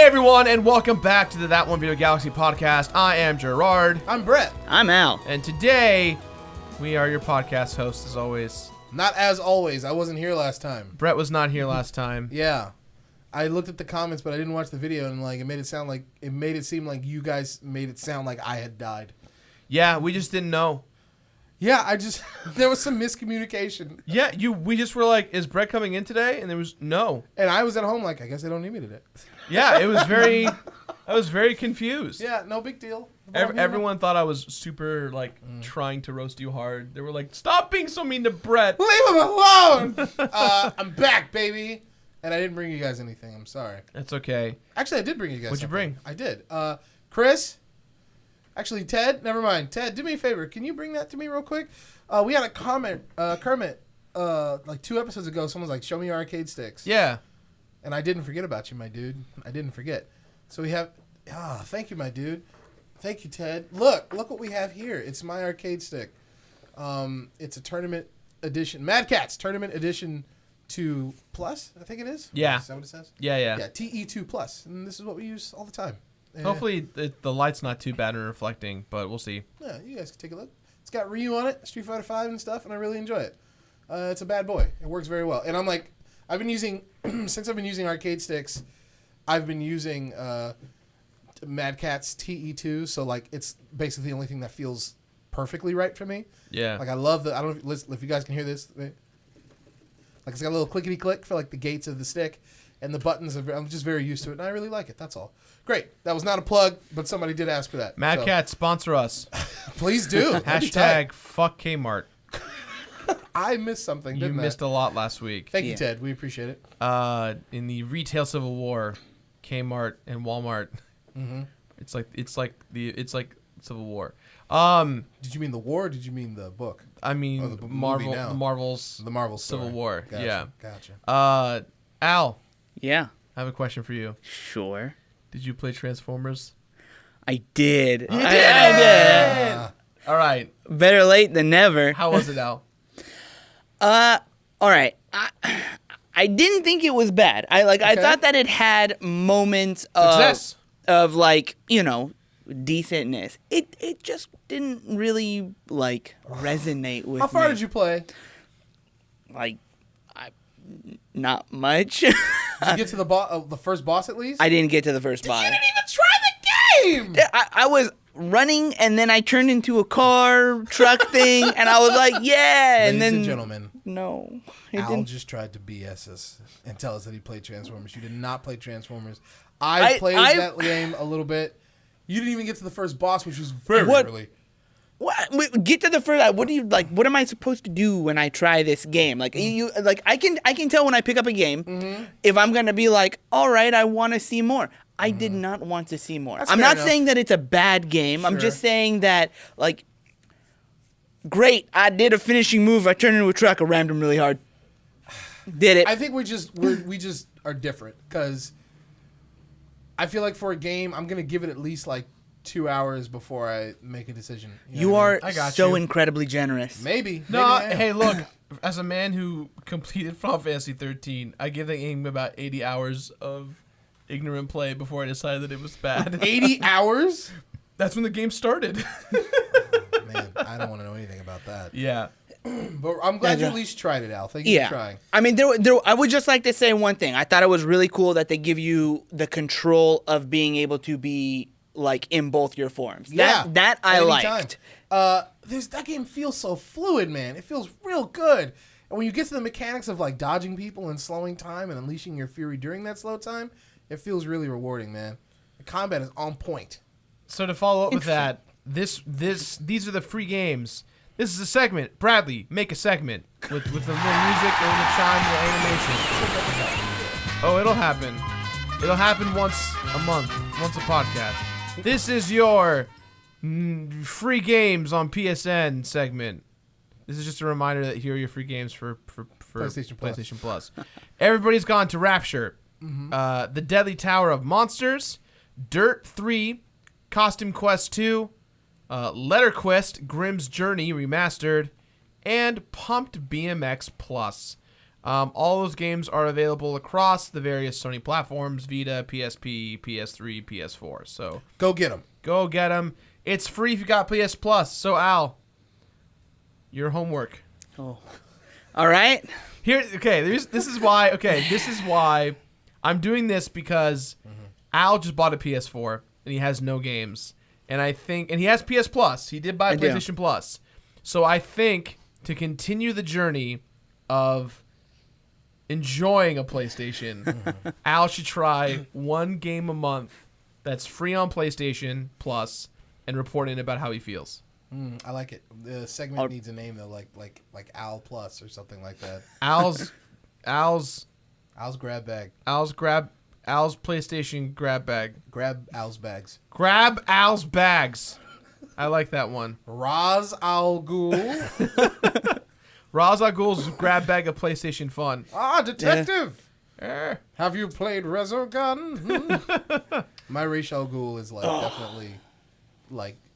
everyone, and welcome back to the That One Video Galaxy podcast. I am Jirard. I'm Brett. I'm Al. And today, we are your podcast hosts, as always. Not as always. I wasn't here last time. Brett was not here last time. Yeah. I looked at the comments, but I didn't watch the video, and it made it seem like you guys made it sound like I had died. Yeah, we just didn't know. Yeah, there was some miscommunication. Yeah, we just were like, is Brett coming in today? And there was no. And I was at home like, I guess they don't need me today. Yeah, I was very confused. Yeah, no big deal. Everyone thought I was super, trying to roast you hard. They were like, stop being so mean to Brett. Leave him alone! I'm back, baby. And I didn't bring you guys anything. I'm sorry. That's okay. Actually, I did bring you guys What'd you bring? I did. Chris? Actually, Ted? Never mind. Ted, do me a favor. Can you bring that to me real quick? We had a comment, Kermit, 2 episodes ago. Someone's like, show me your arcade sticks. Yeah. And I didn't forget about you, my dude. I didn't forget. So we have... thank you, my dude. Thank you, Ted. Look what we have here. It's my arcade stick. It's a tournament edition. Mad Catz Tournament Edition 2 Plus, I think it is. Yeah. Is that what it says? Yeah. Yeah, TE2 Plus. And this is what we use all the time. Hopefully the light's not too bad and reflecting, but we'll see. Yeah, you guys can take a look. It's got Ryu on it, Street Fighter 5 and stuff, and I really enjoy it. It's a bad boy. It works very well. And I'm like, since I've been using arcade sticks, I've been using Mad Catz TE2, so it's basically the only thing that feels perfectly right for me. Yeah. I love I don't know if you guys can hear this. It's got a little clickety click for the gates of the stick, and the buttons. I'm just very used to it, and I really like it. That's all. Great. That was not a plug, but somebody did ask for that. Mad Catz, sponsor us. Please do. Hashtag fuck Kmart. I missed something, You didn't I? missed a lot last week. Thank you, Ted. We appreciate it. In the retail civil war, Kmart and Walmart. Mm-hmm. It's like civil war. Did you mean the war or did you mean the book? I mean the Marvel's Marvel Civil story. War. Gotcha. Yeah. Gotcha. Al, Yeah. I have a question for you. Sure. Did you play Transformers? I did. You did. I did. All right. Better late than never. How was it, Al? All right. I didn't think it was bad. I thought that it had moments Success. of decentness. It just didn't really resonate with me. How far did you play? Not much. Did you get to the first boss at least? I didn't get to the first boss. You didn't even try the game! I was running, and then I turned into a truck thing, and I was like, yeah. Ladies and then, gentlemen, no. Al just tried to BS us and tell us that he played Transformers. You did not play Transformers. I played that game a little bit. You didn't even get to the first boss, which was very early. What? Wait, get to the first. What do you like? What am I supposed to do when I try this game? I can tell when I pick up a game if I'm gonna be like, all right, I want to see more. I did not want to see more. I'm not saying that it's a bad game. Sure. I'm just saying that great. I did a finishing move. I turned into a truck. I rammed him really hard. Did it? I think we just are different because I feel like for a game, I'm gonna give it at least 2 hours before I make a decision. You are so incredibly generous. Maybe. No, hey, look. As a man who completed Final Fantasy 13, I give the game about 80 hours of ignorant play before I decided that it was bad. 80 hours? That's when the game started. Man, I don't want to know anything about that. Yeah. But I'm glad you at least tried it, Al. Thank you for trying. I mean, I would just like to say one thing. I thought it was really cool that they give you the control of being able to be in both your forms. That I liked. That game feels so fluid, man. It feels real good. And when you get to the mechanics of dodging people and slowing time and unleashing your fury during that slow time, it feels really rewarding, man. The combat is on point. So to follow up with that, these are the free games. This is a segment. Bradley, make a segment with the little music and the chime and the animation. Oh, it'll happen. It'll happen once a month, once a podcast. This is your free games on PSN segment. This is just a reminder that here are your free games for PlayStation Plus. Everybody's gone to Rapture, The Deadly Tower of Monsters, Dirt 3, Costume Quest 2, Letter Quest, Grimm's Journey Remastered, and Pumped BMX Plus. All those games are available across the various Sony platforms: Vita, PSP, PS3, PS4. So Go get them. go get them. It's free if you got PS Plus. So Al, your homework. Oh. All right. Here, okay. This is why I'm doing this, because Al just bought a PS4 and he has no games, and he has PS Plus. He did buy PlayStation Plus, so I think to continue the journey of enjoying a PlayStation, Al should try one game a month that's free on PlayStation Plus and report in about how he feels. I like it. The segment needs a name though, like Al Plus or something like that. Al's grab bag. Al's PlayStation grab bag. Grab Al's bags. Grab Al's bags. I like that one. Raz Al Ghul. Ra's al Ghul's grab bag of PlayStation fun. Detective. Eh. Have you played Resogun? My Ra's al Ghul is definitely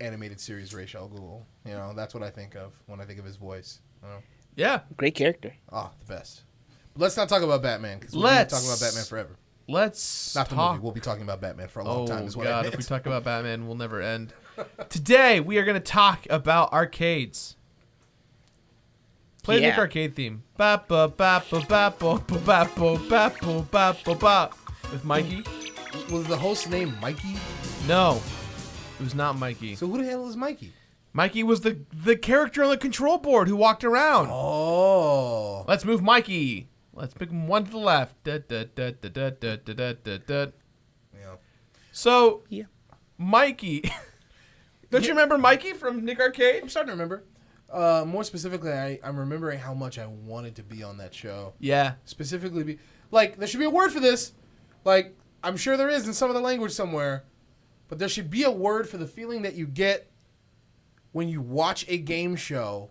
animated series Ra's al Ghul. You know, that's what I think of when I think of his voice. You know? Yeah. Great character. Oh, the best. But let's not talk about Batman, because we'll be talking about Batman forever. Let's Not the talk. movie. We'll be talking about Batman for a long time as well. God, if we talk about Batman, we'll never end. Today, we are going to talk about arcades. Play the Nick Arcade theme. Ba ba ba ba ba ba ba ba ba ba ba ba ba. With Mikey. Was the host name Mikey? No, it was not Mikey. So who the hell is Mikey? Mikey was the character on the control board who walked around. Oh. Let's move Mikey. Let's pick him one to the left. Da, da, da, da, da, da, da, da, da. Yeah. So, Mikey. Don't you remember Mikey from Nick Arcade? I'm starting to remember. More specifically, I'm remembering how much I wanted to be on that show. Yeah. Specifically, there should be a word for this. I'm sure there is in some other language somewhere. But there should be a word for the feeling that you get when you watch a game show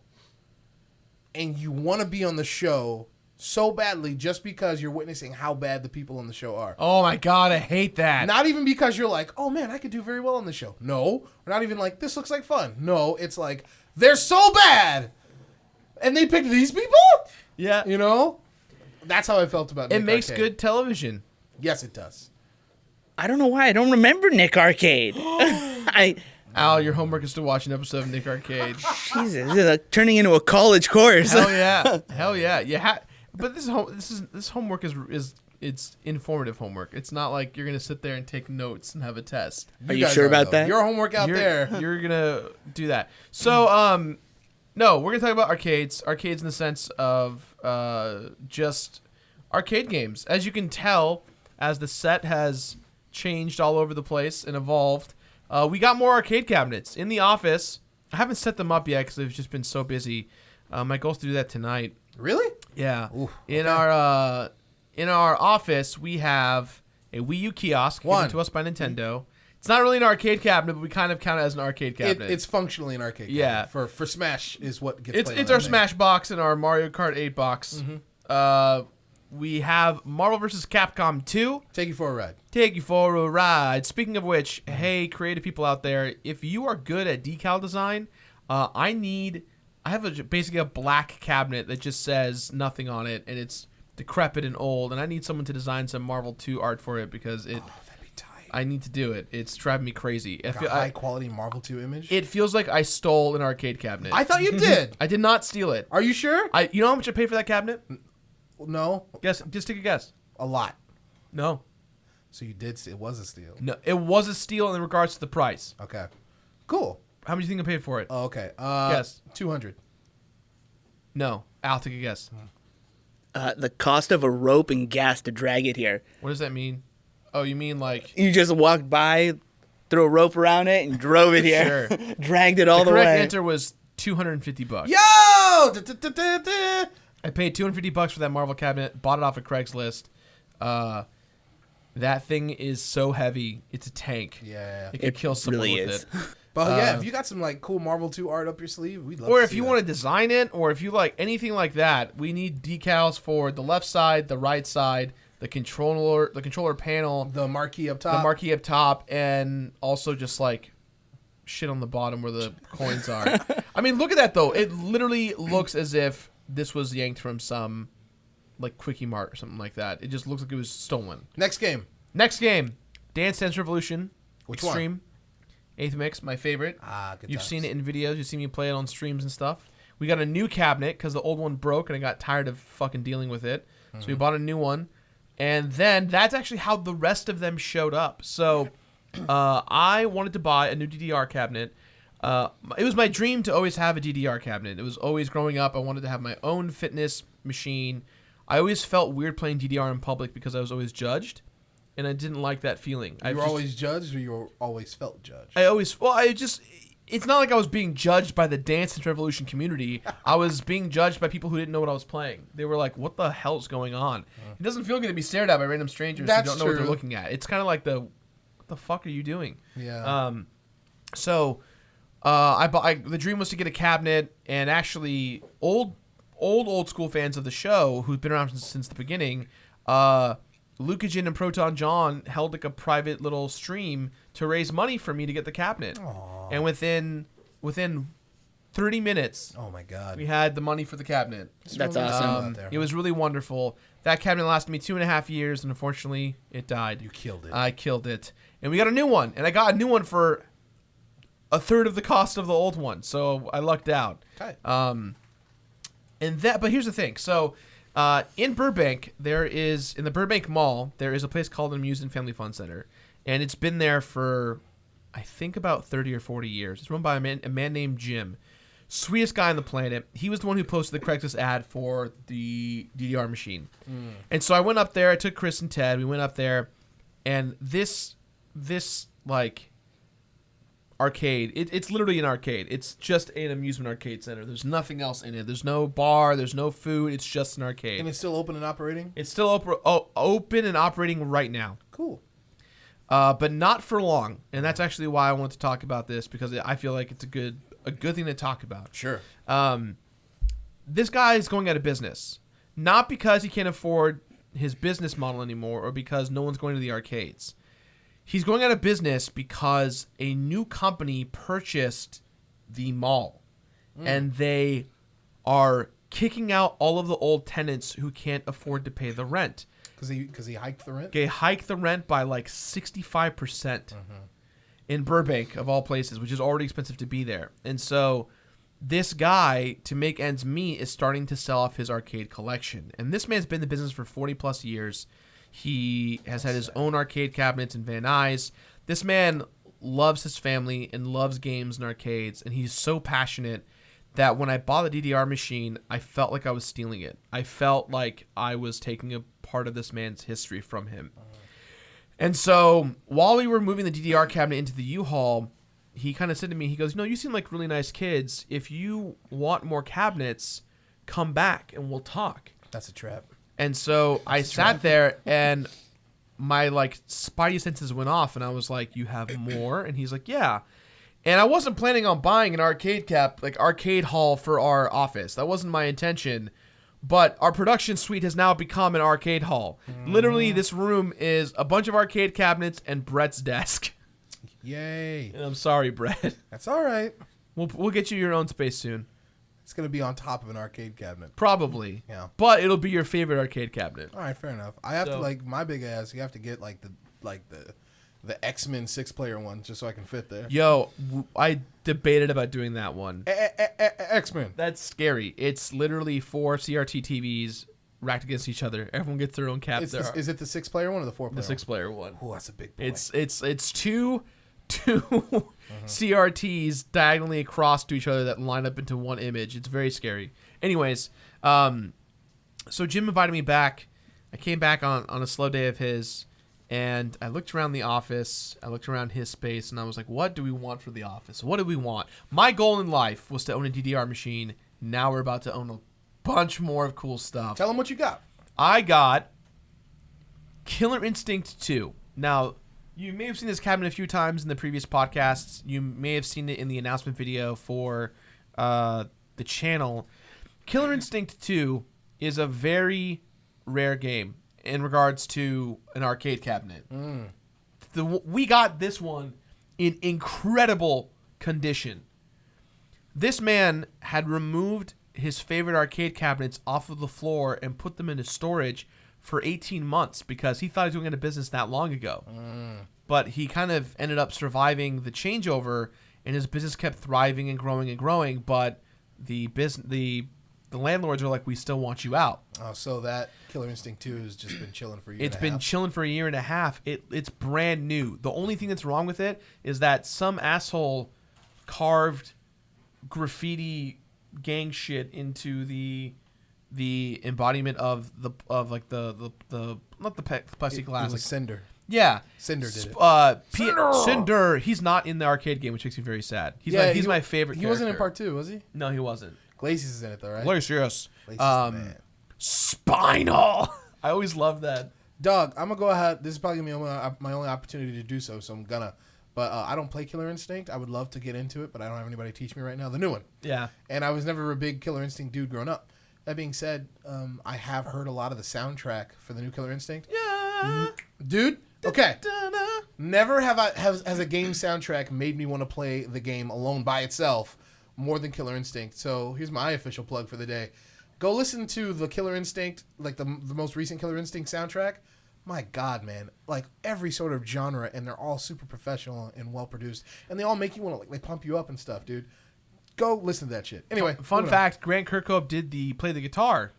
and you want to be on the show so badly just because you're witnessing how bad the people on the show are. Oh my God, I hate that. Not even because you're like, oh man, I could do very well on the show. No. Or not even like, this looks like fun. No, it's like, they're so bad. And they picked these people? Yeah. You know? That's how I felt about Nick It makes Arcade. good television. Yes, it does. I don't know why I don't remember Nick Arcade. Al, your homework is to watch an episode of Nick Arcade. Jesus, this is like turning into a college course. Hell yeah. Hell yeah. But this homework is it's informative homework. It's not like you're gonna sit there and take notes and have a test. Are you sure about that? Your homework out there. You're gonna do that. So no, we're gonna talk about arcades. Arcades in the sense of just arcade games. As you can tell, as the set has changed all over the place and evolved, we got more arcade cabinets in the office. I haven't set them up yet because I've just been so busy. My goal is to do that tonight. Really? Yeah. Ooh, in our office, we have a Wii U kiosk given to us by Nintendo. It's not really an arcade cabinet, but we kind of count it as an arcade cabinet. It's functionally an arcade cabinet. Yeah. For Smash is what gets played. It's our Smash box and our Mario Kart 8 box. Mm-hmm. We have Marvel vs. Capcom 2. Take you for a ride. Take you for a ride. Speaking of which, hey, creative people out there, if you are good at decal design, I have basically a black cabinet that just says nothing on it, and it's decrepit and old, and I need someone to design some Marvel 2 art for it because that'd be tight. I need to do it. It's driving me crazy. Like a high quality Marvel 2 image. It feels like I stole an arcade cabinet. I thought you did. I did not steal it. Are you sure? You know how much I paid for that cabinet? No. Guess. Just take a guess. A lot. No. So you did. It was a steal. No. It was a steal in regards to the price. Okay. Cool. How much do you think I paid for it? Oh, okay. Guess. 200. No. Al, take a guess. The cost of a rope and gas to drag it here. What does that mean? Oh, you mean like... You just walked by, threw a rope around it, and drove it here. Sure. Dragged it all The the way. correct answer was $250. Yo! I paid $250 for that Marvel cabinet. Bought it off of Craigslist. That thing is so heavy. It's a tank. Yeah. It could kill someone really with is. it. But yeah, if you got some like cool Marvel 2 art up your sleeve, we'd love to Or see if you that. want to design it, or if you like anything like that, we need decals for the left side, the right side, the controller panel, the marquee up top, and also just like shit on the bottom where the coins are. I mean, look at that though. It literally looks as if this was yanked from some like Quickie Mart or something like that. It just looks like it was stolen. Next game. Dance Dance Revolution. Which Extreme. 8th Mix, my favorite. Good You've times. seen it in videos. You've seen me play it on streams and stuff. We got a new cabinet because the old one broke and I got tired of fucking dealing with it. So we bought a new one. And then that's actually how the rest of them showed up. So I wanted to buy a new DDR cabinet. It was my dream to always have a DDR cabinet. It was always growing up. I wanted to have my own fitness machine. I always felt weird playing DDR in public because I was always judged. And I didn't like that feeling. You were always judged, or you always felt judged? It's not like I was being judged by the Dance Dance Revolution community. I was being judged by people who didn't know what I was playing. They were like, what the hell's going on? It doesn't feel good to be stared at by random strangers who don't know what they're looking at. It's kind of like what the fuck are you doing? Yeah. The dream was to get a cabinet, and actually old school fans of the show who've been around since the beginning, Lucajin and Proton John held like a private little stream to raise money for me to get the cabinet. Aww. And within 30 minutes, oh my god, we had the money for the cabinet. That's awesome. It was really wonderful. That cabinet lasted me 2.5 years, and unfortunately, it died. You killed it. I killed it, and we got a new one, and I got a new one for a third of the cost of the old one, so I lucked out. Okay. But here's the thing. So, in Burbank, in the Burbank Mall, there is a place called the Amusement Family Fun Center, and it's been there for, I think, about 30 or 40 years. It's run by a man named Jim. Sweetest guy on the planet. He was the one who posted the Craigslist ad for the DDR machine. And so I went up there. I took Chris and Ted. We went up there, and this like arcade. It's literally an arcade. It's just an amusement arcade center. There's nothing else in it. There's no bar. There's no food. It's just an arcade. And it's still open and operating? It's still open and operating right now. Cool. But not for long. And that's actually why I wanted to talk about this, because I feel like it's a good thing to talk about. Sure. This guy is going out of business. Not because he can't afford his business model anymore or because no one's going to the arcades. He's going out of business because a new company purchased the mall. And they are kicking out all of the old tenants who can't afford to pay the rent. Because he hiked the rent? They hiked the rent by like 65% in Burbank, of all places, which is already expensive to be there. And so this guy, to make ends meet, is starting to sell off his arcade collection. And this man's been in the business for 40 plus years. He has had his own arcade cabinets in Van Nuys. This man loves his family and loves games and arcades, and he's so passionate that when I bought the DDR machine, I felt like I was stealing it. I felt like I was taking a part of this man's history from him. And so while we were moving the DDR cabinet into the U-Haul, he kind of said to me, he goes, you seem like really nice kids. If you want more cabinets, come back and we'll talk. That's a trap. And so I sat there, and my like spidey senses went off, and I was like, you have more? And he's like, yeah. And I wasn't planning on buying an arcade hall for our office. That wasn't my intention. But our production suite has now become an arcade hall. Literally, this room is a bunch of arcade cabinets and Brett's desk. Yay. And I'm sorry, Brett. That's all right. We'll get you your own space soon. It's going to be on top of an arcade cabinet. Probably. Yeah. But it'll be your favorite arcade cabinet. All right, fair enough. I have to, like, my big ass, you have to get, like, the X-Men 6-player one just so I can fit there. Yo, I debated about doing that one. X-Men. That's scary. It's literally 4 CRT TVs racked against each other. Everyone gets their own cap. Is it the 6-player one or the 4-player one? The 6-player one. Oh, that's a big boy. It's two CRTs diagonally across to each other that line up into one image. It's very scary. Anyways, so Jim invited me back. I came back on a slow day of his, and I looked around the office. I looked around his space, and I was like, what do we want for the office? What do we want? My goal in life was to own a DDR machine. Now we're about to own a bunch more of cool stuff. Tell them what you got. I got Killer Instinct 2. Now, you may have seen this cabinet a few times in the previous podcasts. You may have seen it in the announcement video for the channel. Killer Instinct 2 is a very rare game in regards to an arcade cabinet. We got this one in incredible condition. This man had removed his favorite arcade cabinets off of the floor and put them into storage for 18 months because he thought he was going into business that long ago. But he kind of ended up surviving the changeover, and his business kept thriving and growing. But the landlords are like, we still want you out. Oh, so that Killer Instinct 2 has just been chilling for a year It's and a been half. chilling for a year and a half. It's brand new. The only thing that's wrong with it is that some asshole carved graffiti gang shit into the embodiment of the not the plexiglass. It was Cinder. Yeah. Cinder did it. Cinder. He's not in the arcade game, which makes me very sad. He's my favorite. He wasn't in character. part 2, was he? No, he wasn't. Glacius is in it though, right? Glacius. Glacius the man. Spinal. I always love that. Dog, I'm gonna go ahead. This is probably gonna be my only opportunity to do so, so I'm gonna. But I don't play Killer Instinct. I would love to get into it, but I don't have anybody to teach me right now. The new one. Yeah. And I was never a big Killer Instinct dude growing up. That being said, I have heard a lot of the soundtrack for the new Killer Instinct. Yeah. Dude, okay. Never has a game soundtrack made me want to play the game alone by itself more than Killer Instinct. So here's my official plug for the day. Go listen to the Killer Instinct, like the most recent Killer Instinct soundtrack. My God, man. Like every sort of genre, and they're all super professional and well produced. And they all make you want to, like, they pump you up and stuff, dude. Go listen to that shit. Anyway. Fun fact, Grant Kirkhope did play the guitar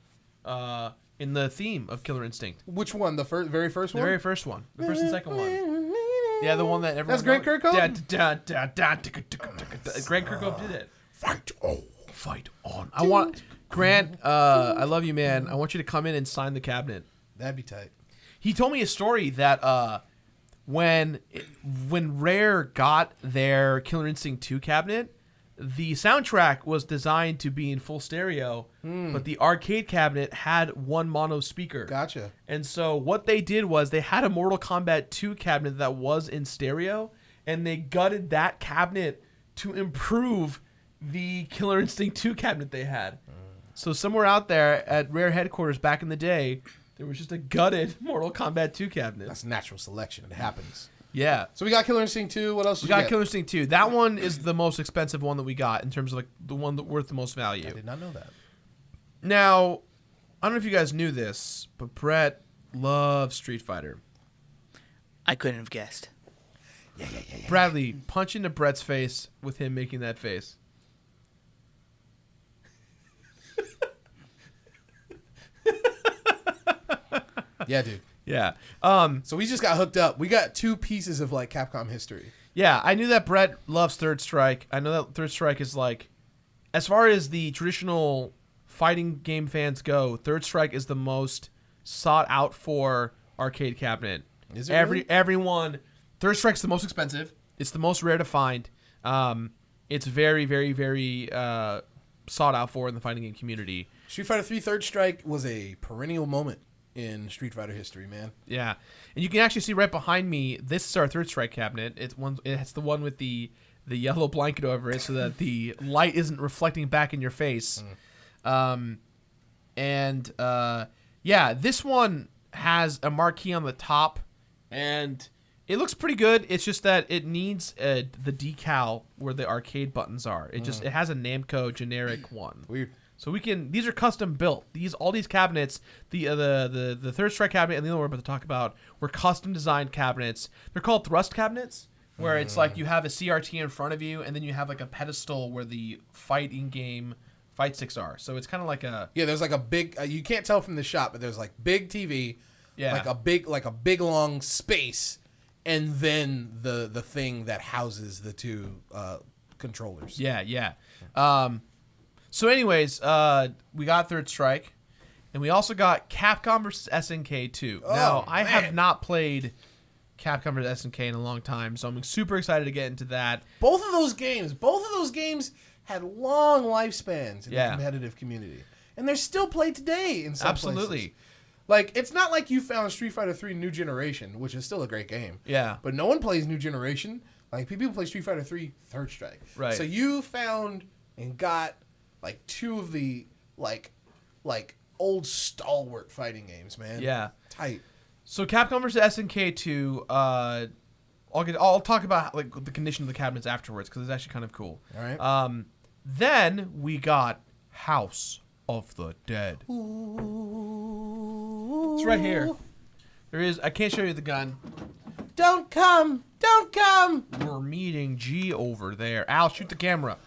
in the theme of Killer Instinct. Which one? The very first one? The very first one. The first and second one. Yeah, the one that everyone That's Grant Kirkhope? Grant Kirkhope did it. Fight on. I want Grant, I love you, man. I want you to come in and sign the cabinet. That'd be tight. He told me a story that when Rare got their Killer Instinct 2 cabinet, the soundtrack was designed to be in full stereo, but the arcade cabinet had one mono speaker. Gotcha. And so what they did was they had a Mortal Kombat 2 cabinet that was in stereo, and they gutted that cabinet to improve the Killer Instinct 2 cabinet they had. So somewhere out there at Rare headquarters back in the day, there was just a gutted Mortal Kombat 2 cabinet. That's natural selection. It happens. Yeah. So we got Killer Instinct 2. What else did We you got get? Killer Instinct 2. That one is the most expensive one that we got in terms of like the one that worth the most value. I did not know that. Now, I don't know if you guys knew this, but Brett loves Street Fighter. I couldn't have guessed. Yeah. Bradley, punch into Brett's face with him making that face. Yeah, dude. Yeah. So we just got hooked up. We got 2 pieces of like Capcom history. Yeah, I knew that Brett loves Third Strike. I know that Third Strike is like, as far as the traditional fighting game fans go, Third Strike is the most sought out for arcade cabinet. Is it really? Everyone, Third Strike's the most expensive. It's the most rare to find. It's very, very, very sought out for in the fighting game community. Street Fighter 3 Third Strike was a perennial moment in Street Fighter history, man. Yeah, and you can actually see right behind me. This is our Third Strike cabinet. It's the one with the yellow blanket over it, so that the light isn't reflecting back in your face. Yeah, this one has a marquee on the top, and it looks pretty good. It's just that it needs the decal where the arcade buttons are. It has a Namco generic one. Weird. So these are custom built. All these cabinets, the Third Strike cabinet and the other one we're about to talk about were custom designed cabinets. They're called thrust cabinets, where it's like you have a CRT in front of you, and then you have like a pedestal where the fighting game fight sticks are. So it's kind of like a there's like a big. You can't tell from the shot, but there's like big TV, Yeah. like a big long space, and then the thing that houses the 2 controllers. Yeah. So anyways, we got Third Strike, and we also got Capcom vs. SNK 2. Now, I have not played Capcom vs. SNK in a long time, so I'm super excited to get into that. Both of those games had long lifespans in the competitive community, and they're still played today in some places. Like, it's not like you found Street Fighter 3 New Generation, which is still a great game. Yeah. But no one plays New Generation. Like, people play Street Fighter 3 Third Strike. Right. So you found and got like 2 of the like old stalwart fighting games, man. Yeah. Tight. So Capcom vs. SNK 2, I'll talk about like the condition of the cabinets afterwards because it's actually kind of cool. All right. Then we got House of the Dead. It's right here. There is. I can't show you the gun. Don't come! Don't come! We're meeting G over there. Al, shoot the camera.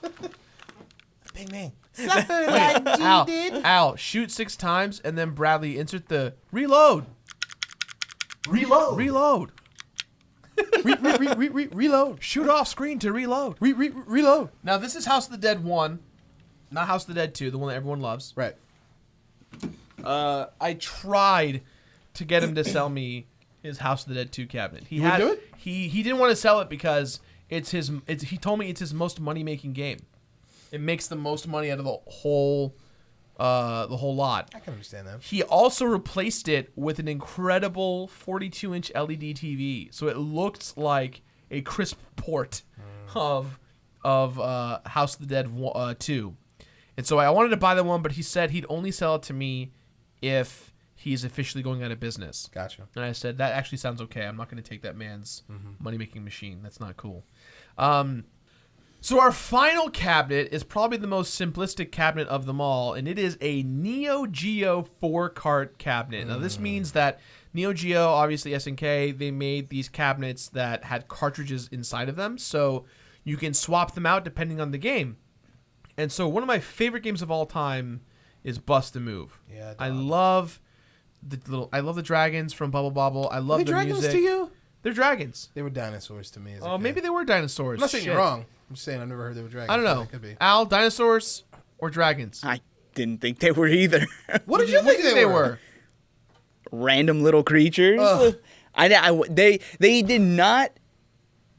Bang, bang. Suffer like G Al, did. Al, shoot 6 times, and then Bradley, insert the reload. Reload. Reload. Reload. Shoot off screen to reload. Reload. Now, this is House of the Dead 1, not House of the Dead 2, the one that everyone loves. Right. I tried to get him to sell me his House of the Dead 2 cabinet. He wouldn't do it? He didn't want to sell it because he told me it's his most money-making game. It makes the most money out of the whole lot. I can understand that. He also replaced it with an incredible 42-inch LED TV, so it looked like a crisp port of House of the Dead 2. And so I wanted to buy the one, but he said he'd only sell it to me if he's officially going out of business. Gotcha. And I said, that actually sounds okay. I'm not going to take that man's money-making machine. That's not cool. So our final cabinet is probably the most simplistic cabinet of them all, and it is a Neo Geo 4-cart cabinet. Now, this means that Neo Geo, obviously SNK, they made these cabinets that had cartridges inside of them, so you can swap them out depending on the game. And so one of my favorite games of all time is Bust a Move. Yeah, I love the dragons from Bubble Bobble. I love Are they the dragons music. to you? They're dragons. They were dinosaurs to me. As a Oh, kid. maybe they were dinosaurs. I'm not saying Shit. you're wrong. I'm just saying I've never heard they were dragons. I don't but know. It could be. Al, dinosaurs or dragons? I didn't think they were either. What did you think they were? Random little creatures. Ugh. They did not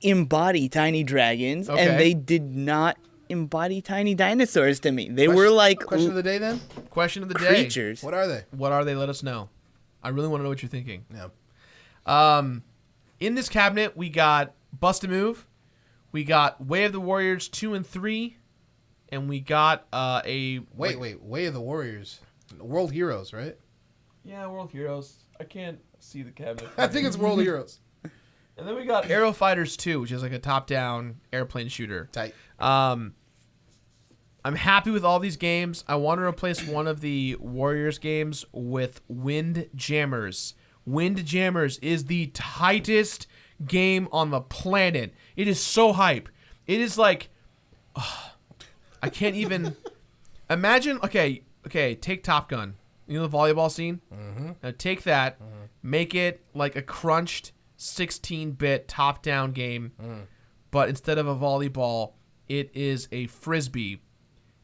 embody tiny dragons, Okay. and they did not embody tiny dinosaurs to me. They Question- were like Question of the day then? Question of the day. creatures. What are they? What are they? Let us know. I really want to know what you're thinking. Yeah. In this cabinet, we got Bust a Move, we got Way of the Warriors 2 and 3, and we got a... Wait. Way of the Warriors. World Heroes, right? Yeah, World Heroes. I can't see the cabinet. I think it's World Heroes. And then we got Aero Fighters 2, which is like a top-down airplane shooter. Tight. I'm happy with all these games. I want to replace one of the Warriors games with Windjammers. Windjammers is the tightest game on the planet. It is so hype. It is like... I can't even... Imagine... Okay, take Top Gun. You know the volleyball scene? Mm-hmm. Now take that, make it like a crunched 16-bit top-down game, but instead of a volleyball, it is a frisbee,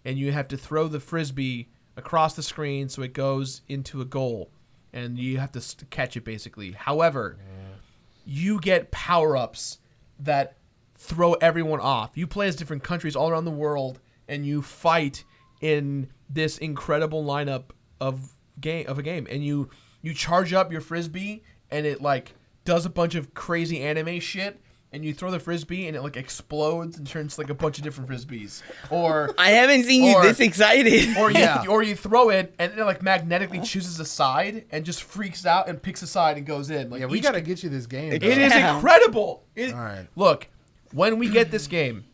and you have to throw the frisbee across the screen so it goes into a goal, and you have to catch it basically. However, you get power-ups that throw everyone off. You play as different countries all around the world, and you fight in this incredible lineup of a game, and you charge up your frisbee, and it like does a bunch of crazy anime shit, and you throw the frisbee, and it like explodes and turns like a bunch of different frisbees. Or I haven't seen you this excited. or you throw it, and it like magnetically chooses a side and just freaks out and picks a side and goes in. Like Yeah, we got to get you this game. it is incredible. All right. Look, when we get this game,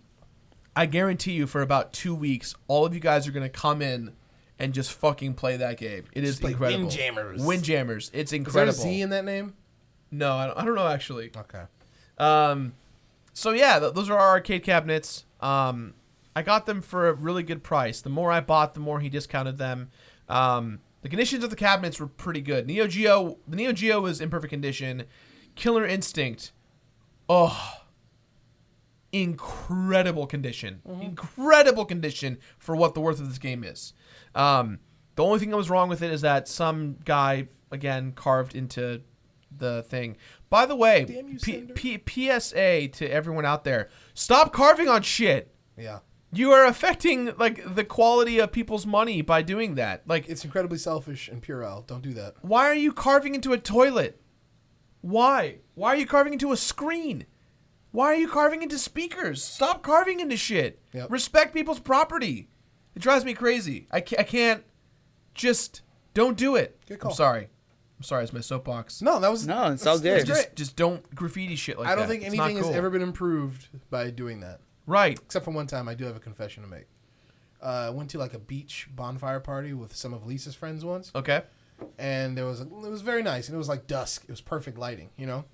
I guarantee you for about 2 weeks, all of you guys are gonna come in and just fucking play that game. It is play incredible. Windjammers. Windjammers. It's Is there incredible. a Z in that name? No, I don't know actually. Okay. So yeah, those are our arcade cabinets. I got them for a really good price. The more I bought, the more he discounted them. The conditions of the cabinets were pretty good. The Neo Geo was in perfect condition. Killer Instinct, incredible condition. Incredible condition for what the worth of this game is. The only thing that was wrong with it is that some guy, again, carved into the thing. By the way, Damn you, Cinder. PSA to everyone out there, stop carving on shit. Yeah. You are affecting like the quality of people's money by doing that. Like, It's incredibly selfish and puerile. Don't do that. why are you carving into a toilet? Why? Why are you carving into a screen? Why are you carving into speakers? Stop carving into shit. Yep. Respect people's property. It drives me crazy. I can't. Just don't do it. Good call. I'm sorry. It's my soapbox. No, that was No, it's all that's good. great. Just don't graffiti shit like that. I don't think It's not anything has cool. ever been improved by doing that. Right. Except for one time, I do have a confession to make. Went to like a beach bonfire party with some of Lisa's friends once. Okay. And it was very nice, and it was like dusk. It was perfect lighting, you know.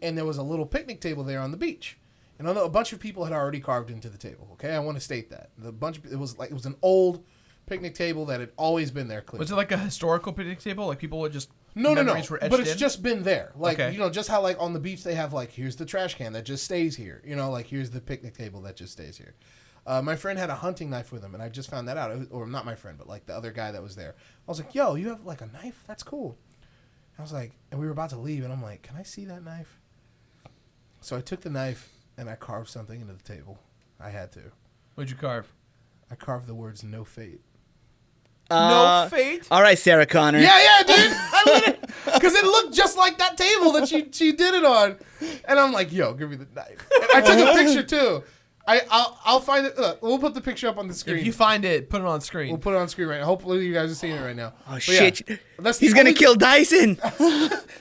And there was a little picnic table there on the beach, and a bunch of people had already carved into the table. Okay, I want to state that it was an old picnic table that had always been there. Clearly. Was it like a historical picnic table? Like people would just no. Were etched But it's in? just been there. Like Okay. you know, just how like on the beach they have like here's the trash can that just stays here. You know, like here's the picnic table that just stays here. My friend had a hunting knife with him, and I just found that out. Or not my friend, but like the other guy that was there. I was like, "Yo, you have like a knife? That's cool." I was like, and we were about to leave, and I'm like, "Can I see that knife?" So I took the knife and I carved something into the table. I had to. What'd you carve? I carved the words "No Fate." No fate. All right, Sarah Connor. Yeah, dude. Because it looked just like that table that she did it on, and I'm like, "Yo, give me the knife." And I took a picture too. I'll find it. We'll put the picture up on the screen. If you find it, put it on screen. We'll put it on screen right now. Hopefully you guys are seeing it right now. Oh But shit! yeah, that's He's the gonna only- kill Dyson.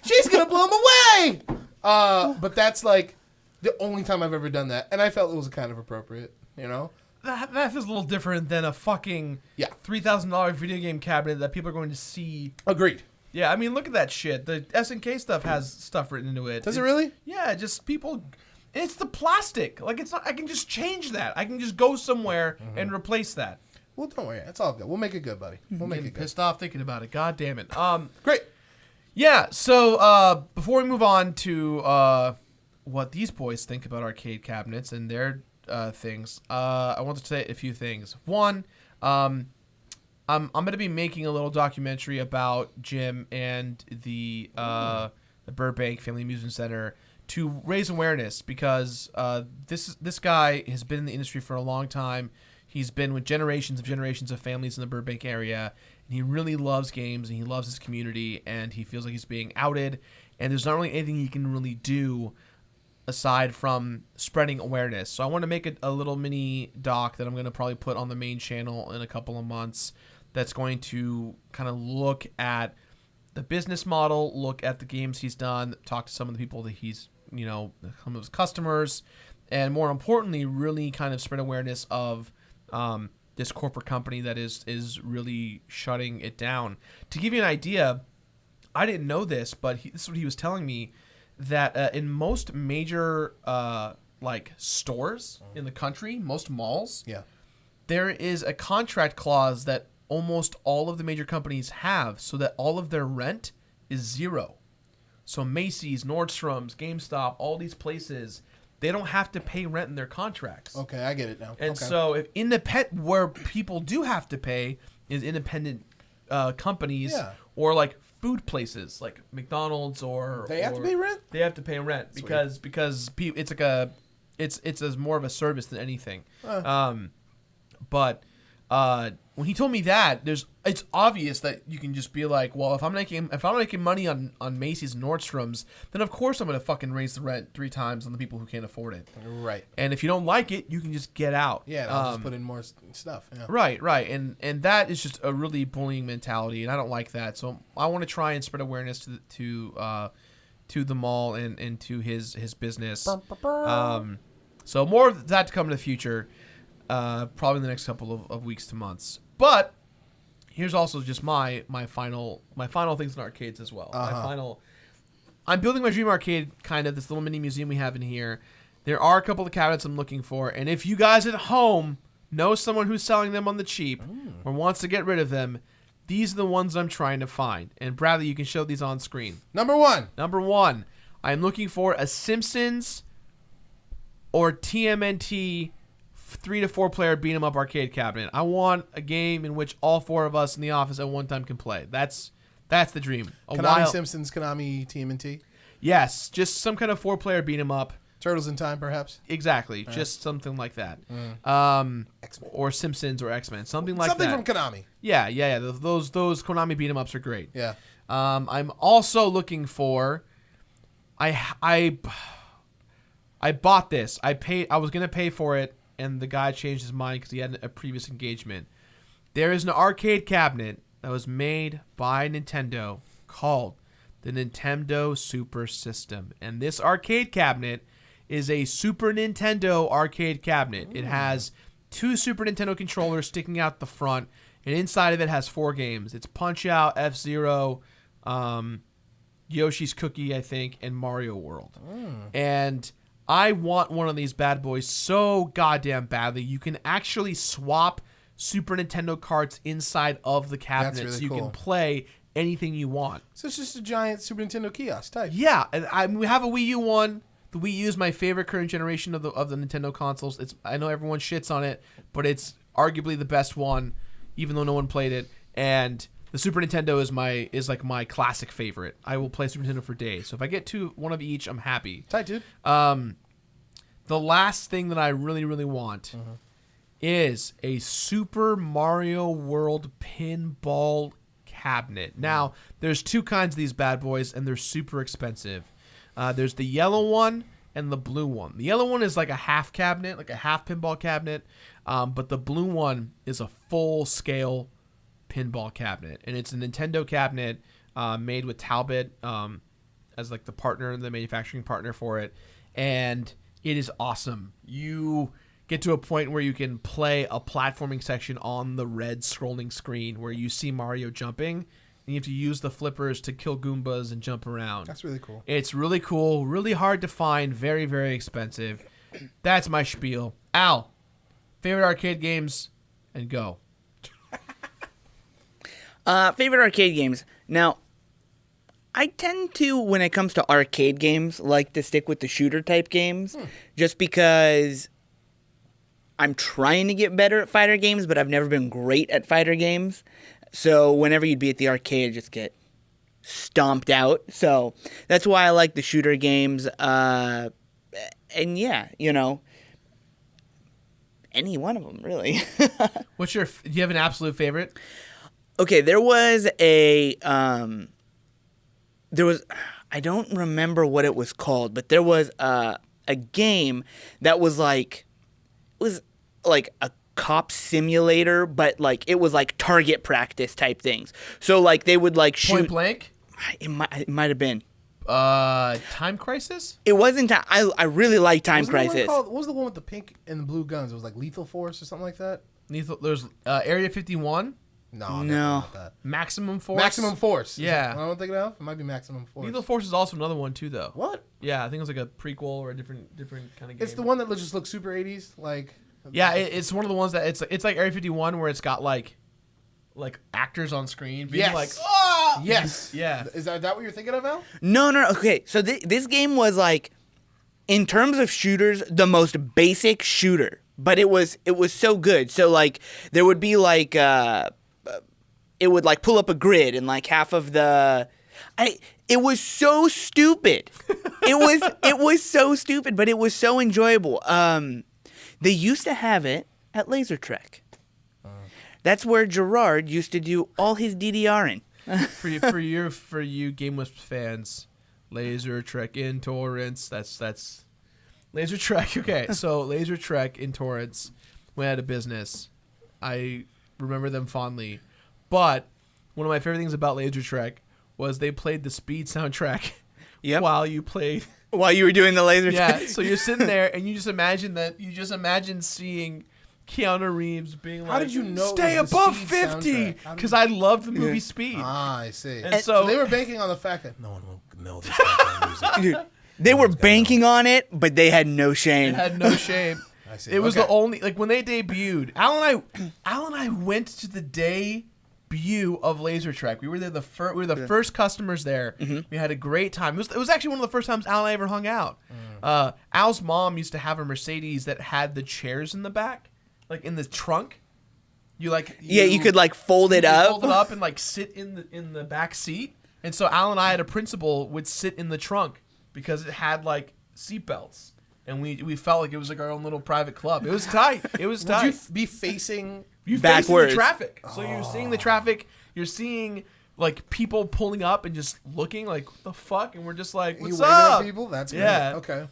She's gonna blow him away. But that's like the only time I've ever done that, and I felt it was kind of appropriate. You know. That feels a little different than a fucking Yeah. $3,000 video game cabinet that people are going to see. Agreed. Yeah, I mean, look at that shit. The SNK stuff has stuff written into it. Does it really? Yeah, just people. It's the plastic. Like it's not. I can just change that. I can just go somewhere and replace that. Well, don't worry. It's all good. We'll make it good, buddy. We'll make Getting it good. pissed off thinking about it. God damn it. Great. Yeah. So before we move on to what these boys think about arcade cabinets and their things, I want to say a few things. One, I'm going to be making a little documentary about Jim and the Burbank Family Amusement Center to raise awareness because this guy has been in the industry for a long time. He's been with generations of families in the Burbank area, and he really loves games and he loves his community, and he feels like he's being outed, and there's not really anything he can really do aside from spreading awareness. So I want to make a little mini doc that I'm going to probably put on the main channel in a couple of months that's going to kind of look at the business model, look at the games he's done, talk to some of the people that he's, you know, some of his customers, and more importantly, really kind of spread awareness of this corporate company that is really shutting it down. To give you an idea, I didn't know this, but this is what he was telling me, that in most major like stores in the country, most malls, Yeah. there is a contract clause that almost all of the major companies have, so that all of their rent is zero. So Macy's, Nordstrom's, GameStop, all these places, they don't have to pay rent in their contracts. Okay, I get it now. And okay. so if where people do have to pay is independent companies or like food places like McDonald's or They have to pay rent? They have to pay rent because it's like it's as more of a service than anything. But when he told me that, it's obvious that you can just be like, well, if I'm making money on Macy's and Nordstrom's, then of course I'm gonna fucking raise the rent 3 times on the people who can't afford it. Right. And if you don't like it, you can just get out. Yeah, and I'll just put in more stuff. Yeah. Right, and that is just a really bullying mentality, and I don't like that. So I want to try and spread awareness to the mall and to his business. So more of that to come in the future, probably in the next couple of weeks to months. But here's also just my final things in arcades as well. I'm building my dream arcade, kind of this little mini museum we have in here. There are a couple of cabinets I'm looking for, and if you guys at home know someone who's selling them on the cheap or wants to get rid of them, these are the ones I'm trying to find. And Bradley, you can show these on screen. Number one, I'm looking for a Simpsons or TMNT 3 to 4 player beat 'em up arcade cabinet. I want a game in which all 4 of us in the office at one time can play. That's the dream. Konami Simpsons, Konami TMNT. Yes, just some kind of 4 player beat 'em up. Turtles in Time, perhaps. Exactly, just something like that. X-Men. Or Simpsons or X-Men, something like Something that. from Konami. Yeah. Those Konami beat 'em ups are great. Yeah. I'm also looking for. I bought this. I was gonna pay for it, and the guy changed his mind because he had a previous engagement. There is an arcade cabinet that was made by Nintendo called the Nintendo Super System, and this arcade cabinet is a Super Nintendo arcade cabinet. It has 2 Super Nintendo controllers sticking out the front, and inside of it has 4 games. It's Punch-Out!, F-Zero, Yoshi's Cookie, I think, and Mario World. And I want one of these bad boys so goddamn badly. You can actually swap Super Nintendo carts inside of the cabinet, really so you cool. can play anything you want. So it's just a giant Super Nintendo kiosk type. Yeah, and we have a Wii U one. The Wii U is my favorite current generation of the Nintendo consoles. I know everyone shits on it, but it's arguably the best one, even though no one played it. And the Super Nintendo is like my classic favorite. I will play Super Nintendo for days. So if I get one of each, I'm happy. Tight, dude. The last thing that I really, really want is a Super Mario World pinball cabinet. Now, there's 2 kinds of these bad boys, and they're super expensive. There's the yellow one and the blue one. The yellow one is like a half cabinet, like a half pinball cabinet, but the blue one is a full-scale pinball cabinet, and it's a Nintendo cabinet made with Talbot as like the partner, the manufacturing partner for it, and it is awesome. You get to a point where you can play a platforming section on the red scrolling screen where you see Mario jumping, and you have to use the flippers to kill Goombas and jump around. That's really cool. It's really cool, really hard to find, very, very expensive. That's my spiel. Al, favorite arcade games, and go. Favorite arcade games. Now, I tend to, when it comes to arcade games, like to stick with the shooter type games, just because I'm trying to get better at fighter games, but I've never been great at fighter games. So whenever you'd be at the arcade, I'd just get stomped out. So that's why I like the shooter games. And yeah, any one of them, really. Do you have an absolute favorite? Okay, there was I don't remember what it was called, but there was a game that was like a cop simulator, but like it was like target practice type things. So like they would like shoot. Point Blank? It might have been. Time Crisis? It wasn't. I really like Time Crisis. What was the one with the pink and the blue guns? It was like Lethal Force or something like that. There's Area 51. No. No. That. Maximum Force. Maximum Force. Yeah. I don't think it of. It might be Maximum Force. Lethal Force is also another one too, though. What? Yeah, I think it was like a prequel or a different kind of game. It's the one that just looks super 80s, like. Yeah, it's one of the ones that it's like Area 51 where it's got like actors on screen being like, oh! Yes. Yeah. Is that what you're thinking of, Al? No. Okay, so this game was like, in terms of shooters, the most basic shooter, but it was so good. So like there would be like it would like pull up a grid and like half of the it was so stupid. It was so stupid, but it was so enjoyable. They used to have it at Laser Trek. That's where Jirard used to do all his DDRing. for you Game Wisp fans, Laser Trek in Torrance. That's Laser Trek. Okay, so Laser Trek in Torrance went out of business. I remember them fondly, but one of my favorite things about Laser Trek was they played the Speed soundtrack while you played. While you were doing the Laser Trek. Yeah, so you're sitting there and you just imagine seeing Keanu Reeves being like, how did you know stay it was the above Speed 50? soundtrack? Because I love the movie Speed. Ah, I see. And so they were banking on the fact that no one will know this kind of music. Dude, they were banking on it, but they had no shame. It had no shame. I see. It was the only, like when they debuted, Al and I went to the debut of Laser Trek. We were there we were the first customers there. Mm-hmm. We had a great time. It was actually one of the first times Al and I ever hung out. Al's mom used to have a Mercedes that had the chairs in the back, like in the trunk. You could like fold it up. Fold it up and like sit in the back seat. And so Al and I at a principal would sit in the trunk because it had like seat belts. And we felt like it was like our own little private club. It was tight. It was tight. Would you be facing backwards? The traffic. So you're seeing the traffic. You're seeing like people pulling up and just looking like, what the fuck? And we're just like, what's up? People? That's great. Yeah. Okay.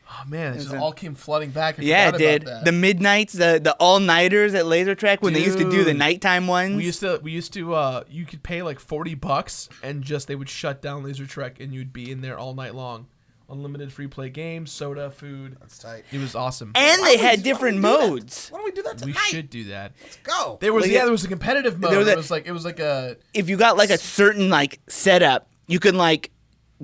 Oh man, it just all came flooding back. Yeah, it did. The midnights, the all-nighters at Laser Trek when they used to do the nighttime ones. We used to you could pay like $40 and just they would shut down Laser Trek and you'd be in there all night long unlimited free play games, soda, food. That's tight. It was awesome. And they had different modes. Why don't we do that We tonight? should do that. Let's go. There was Like there was a competitive mode. there was It was like a If you got like a certain like setup, you could like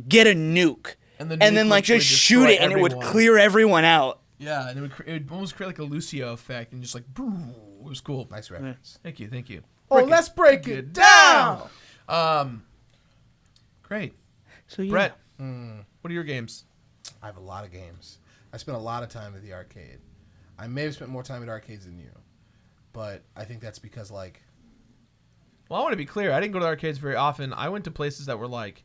get a nuke And the and nuke then like would just destroy shoot it and it would everyone. clear everyone out. yeah, and it would almost create like a Lucio effect and just like boom. It was cool. Nice reference. Thank you. Oh, let's break it down. Great. So yeah. Brett, what are your games? I have a lot of games. I spent a lot of time at the arcade. I may have spent more time at arcades than you, but I think that's because like Well, I want to be clear. I didn't go to the arcades very often. I went to places that were like,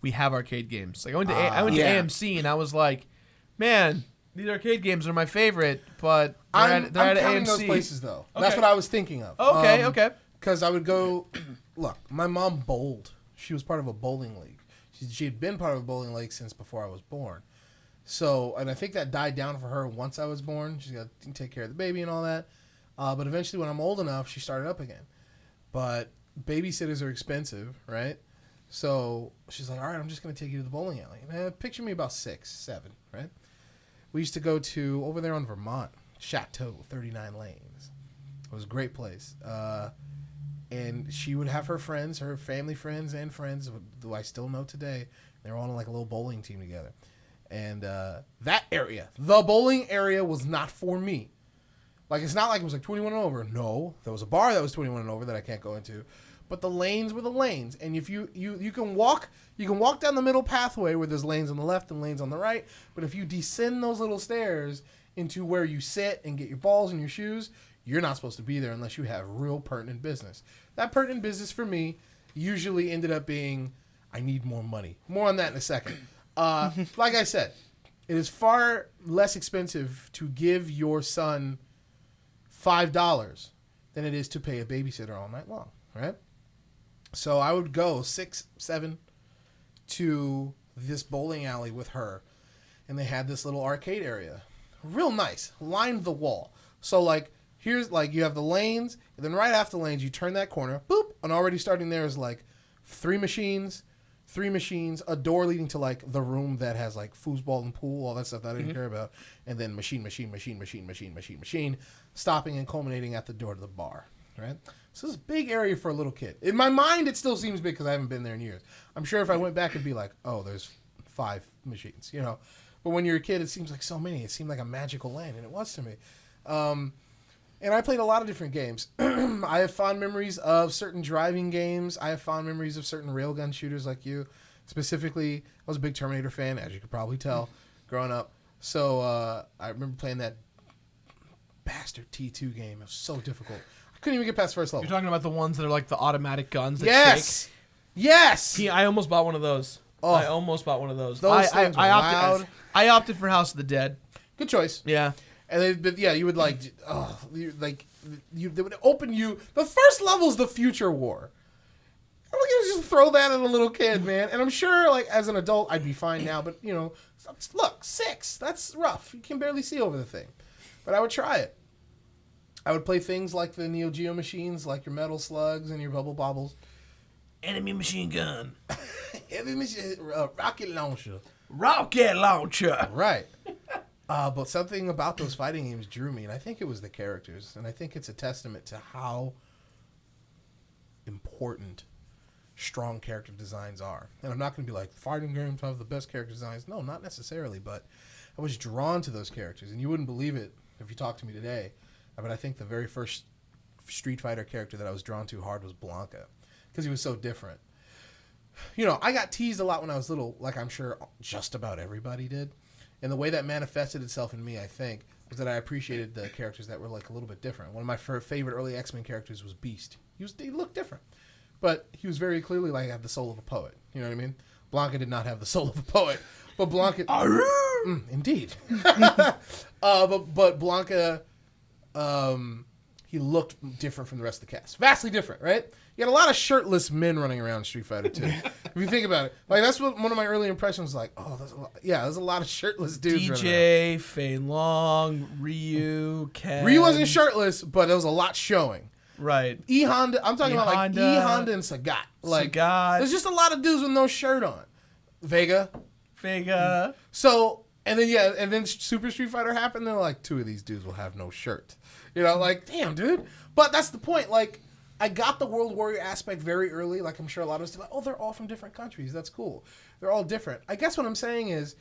we have arcade games. Like I went to Yeah. AMC and I was like, man, these arcade games are my favorite, but I'm they're at counting AMC. those places though. That's Okay. what I was thinking of. Okay. Because I would go. Look, my mom bowled. She was part of a bowling league. She had been part of a bowling league since before I was born. So, and I think that died down for her once I was born. She's got to take care of the baby and all that. But eventually, when I'm old enough, she started up again. But babysitters are expensive, right? So she's like, all right, I'm just going to take you to the bowling alley. And picture me about 6, 7, right? We used to go to, over there on Vermont, Chateau, 39 Lanes. It was a great place. And she would have her friends, her family friends and friends, who I still know today. They were all on like a little bowling team together. And that area, the bowling area, was not for me. Like, it's not like it was like 21 and over. No, there was a bar that was 21 and over that I can't go into. But the lanes were the lanes. And if you can walk down the middle pathway where there's lanes on the left and lanes on the right. But if you descend those little stairs into where you sit and get your balls and your shoes, you're not supposed to be there unless you have real pertinent business. That pertinent business for me usually ended up being, I need more money. More on that in a second. Like I said, it is far less expensive to give your son $5 than it is to pay a babysitter all night long, right? So I would go 6, 7 to this bowling alley with her, and they had this little arcade area. Real nice. Lined the wall. So, like, here's, like, you have the lanes, and then right after the lanes, you turn that corner, boop, and already starting there is, like, 3 machines, a door leading to, like, the room that has, like, foosball and pool, all that stuff that I didn't care about, and then machine, stopping and culminating at the door to the bar, right? So it's a big area for a little kid. In my mind, it still seems big because I haven't been there in years. I'm sure if I went back, it'd be like, oh, there's 5 machines, you know? But when you're a kid, it seems like so many. It seemed like a magical land, and it was to me. And I played a lot of different games. I have fond memories of certain driving games. I have fond memories of certain railgun shooters like you. Specifically, I was a big Terminator fan, as you could probably tell, growing up. So I remember playing that bastard T2 game. It was so difficult. I couldn't even get past first level. You're talking about the ones that are like the automatic guns that Yes! Yes! shake? I almost bought one of those. Oh. I almost bought one of those. Those things were loud. I opted for House of the Dead. Good choice. Yeah. And then, but yeah, you would they would open you. The first level is the future war. I'm like, you just throw that at a little kid, man. And I'm sure, like, as an adult, I'd be fine now. But, you know, look, 6. That's rough. You can barely see over the thing. But I would try it. I would play things like the Neo Geo machines, like your Metal Slugs and your Bubble Bobbles. Enemy machine gun. Rocket launcher. Rocket launcher. Right. But something about those fighting games drew me, and I think it was the characters. And I think it's a testament to how important strong character designs are. And I'm not going to be like, fighting games have the best character designs. No, not necessarily, but I was drawn to those characters. And you wouldn't believe it if you talked to me today. But I think the very first Street Fighter character that I was drawn to hard was Blanca, because he was so different. You know, I got teased a lot when I was little, like I'm sure just about everybody did. And the way that manifested itself in me, I think, was that I appreciated the characters that were like a little bit different. One of my favorite early X-Men characters was Beast. He looked different, but he was very clearly like had the soul of a poet. You know what I mean? Blanca did not have the soul of a poet, but Blanca, indeed. But Blanca, he looked different from the rest of the cast. Vastly different, right? You had a lot of shirtless men running around Street Fighter 2. If you think about it. Like, that's what one of my early impressions was like, oh, there's a lot of shirtless dudes running around. DJ, Fei Long, Ryu, Ken. Ryu wasn't shirtless, but there was a lot showing. Right. E-Honda, I'm talking about like E-Honda and Sagat. Like, Sagat. there's just a lot of dudes with no shirt on. Vega. Fega. So, and then Super Street Fighter happened. They're like, 2 of these dudes will have no shirt. Like, damn, dude. But that's the point. Like, I got the World Warrior aspect very early. Like, I'm sure a lot of us do. Like, oh, they're all from different countries. That's cool. They're all different. I guess what I'm saying is,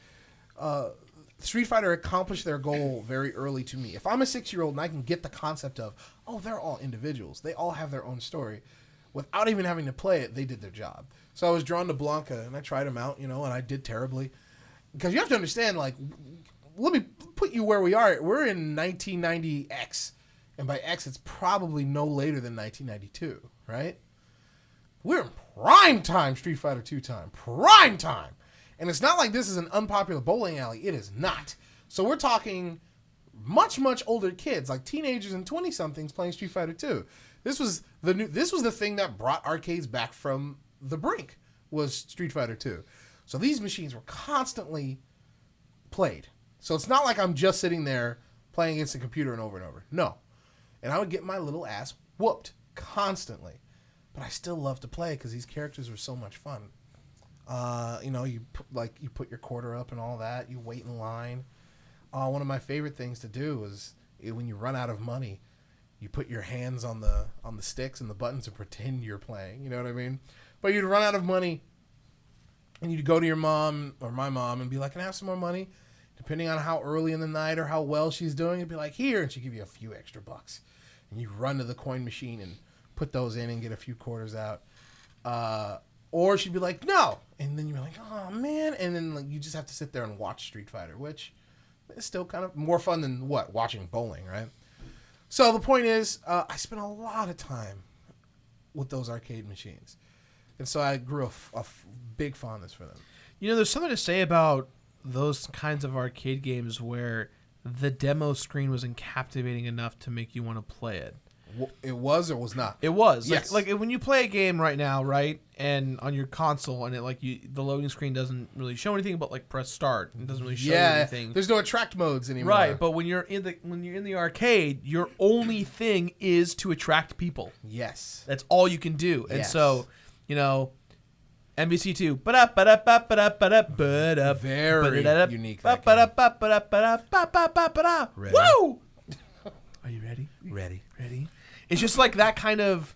Street Fighter accomplished their goal very early to me. If I'm a 6-year-old and I can get the concept of, oh, they're all individuals. They all have their own story. Without even having to play it, they did their job. So I was drawn to Blanca, and I tried them out, and I did terribly. Because you have to understand, like, let me put you where we are. We're in 1990X. And by X, it's probably no later than 1992, right? We're in prime time Street Fighter 2 time. Prime time. And it's not like this is an unpopular bowling alley. It is not. So we're talking much, much older kids, like teenagers and 20-somethings playing Street Fighter 2. This was the thing that brought arcades back from the brink, was Street Fighter 2. So these machines were constantly played. So it's not like I'm just sitting there playing against the computer and over. No. And I would get my little ass whooped constantly. But I still love to play because these characters were so much fun. You put your quarter up and all that. You wait in line. One of my favorite things to do is when you run out of money, you put your hands on the sticks and the buttons to pretend you're playing. You know what I mean? But you'd run out of money, and you'd go to your mom or my mom and be like, "Can I have some more money?" Depending on how early in the night or how well she's doing, it'd be like, "Here," and she'd give you a few extra bucks. And you run to the coin machine and put those in and get a few quarters out. Or she'd be like, "No," and then you're like, "Oh man," and then you just have to sit there and watch Street Fighter, which is still kind of more fun than watching bowling, right? So the point is, I spent a lot of time with those arcade machines, and so I grew a big fondness for them. There's something to say about those kinds of arcade games where the demo screen wasn't captivating enough to make you want to play it. It was or was not? It was. Yes. Like when you play a game right now, right, and on your console, and the loading screen doesn't really show anything but like press start. It doesn't really show you anything. There's no attract modes anymore. Right, but when you're in the arcade, your only thing is to attract people. Yes. That's all you can do. And so, NBC2. Very unique. Ready? Woo! Are you ready? Ready. It's just like that kind of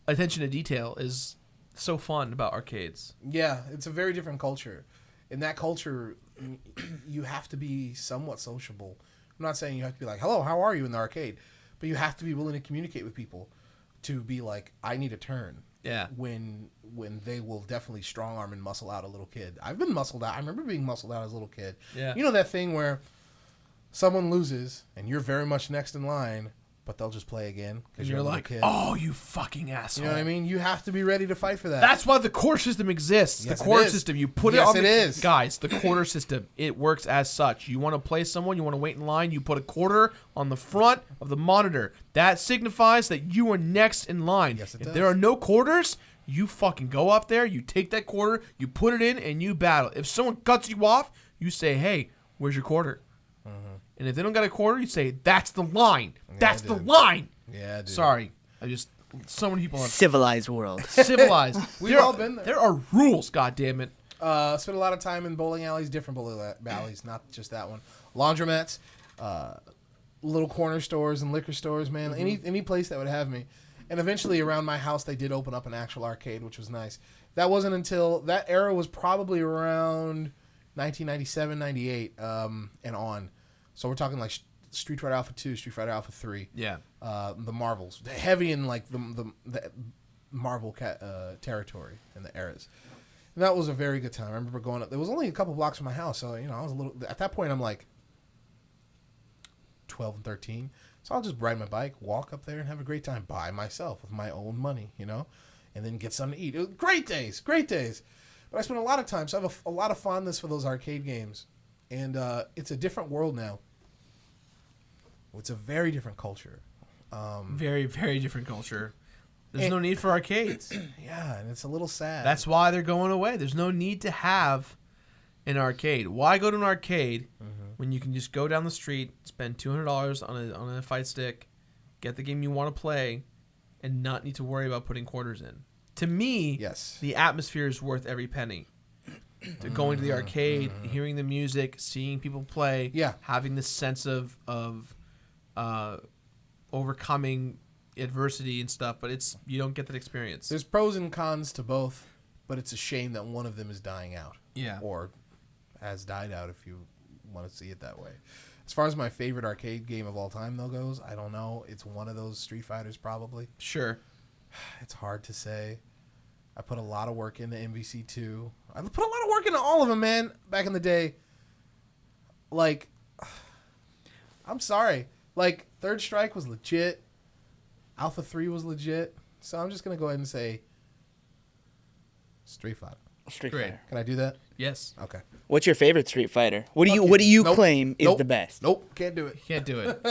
attention to detail is so fun about arcades. Yeah, it's a very different culture. In that culture, you have to be somewhat sociable. I'm not saying you have to be like, "Hello, how are you?" in the arcade, but you have to be willing to communicate with people to be like, "I need a turn." Yeah. When they will definitely strong arm and muscle out a little kid. I've been muscled out. I remember being muscled out as a little kid. Yeah. You know that thing where someone loses and you're very much next in line, but they'll just play again because you're like, kid. "Oh, you fucking asshole!" You know what I mean? You have to be ready to fight for that. That's why the quarter system exists. Yes, the quarter it is. system, you put Yes, it on. it is. Guys, the quarter system, it works as such. You want to play someone, you want to wait in line, you put a quarter on the front of the monitor. That signifies that you are next in line. Yes, it if does. there are no quarters, you fucking go up there, you take that quarter, you put it in, and you battle. If someone cuts you off, you say, "Hey, where's your quarter?" Mm-hmm. And if they don't got a quarter, you say, "That's the line. Yeah, That's the dude. line." Yeah, dude. Sorry. So many people are Civilized world. civilized. We've all been there. There are rules, goddammit. Spent a lot of time in bowling alleys, different bowling alleys, not just that one. Laundromats, little corner stores and liquor stores, man. Any place that would have me. And eventually around my house, they did open up an actual arcade, which was nice. That wasn't until, that era was probably around 1997, 98, and on. So we're talking like Street Fighter Alpha 2, Street Fighter Alpha 3. Yeah. The Marvels. Heavy in like the Marvel territory in the eras. And that was a very good time. I remember going up. There was only a couple blocks from my house, so I was a little. At that point, I'm like 12 and 13, so I'll just ride my bike, walk up there, and have a great time by myself with my own money, and then get something to eat. It was great days. But I spent a lot of time, so I have a lot of fondness for those arcade games, and it's a different world now. It's a very different culture. Very, very different culture. There's no need for arcades. Yeah, and it's a little sad. That's why they're going away. There's no need to have an arcade. Why go to an arcade when you can just go down the street, spend $200 on a fight stick, get the game you want to play, and not need to worry about putting quarters in? To me, yes, the atmosphere is worth every penny. to going to the arcade, hearing the music, seeing people play, Yeah. having this sense of overcoming adversity and stuff, but you don't get that experience. There's pros and cons to both, but it's a shame that one of them is dying out. Yeah. Or has died out if you want to see it that way. As far as my favorite arcade game of all time, though, goes, I don't know. It's one of those Street Fighters, probably. Sure. It's hard to say. I put a lot of work into MVC2. I put a lot of work into all of them, man, back in the day. Like, I'm sorry. Like, Third Strike was legit. Alpha 3 was legit. So I'm just going to go ahead and say Street Fighter. Street Great. Fighter. Can I do that? Yes. Okay. What's your favorite Street Fighter? What do Fuck you Nope. claim is Nope. the best? Nope. Can't do it. Can't do it.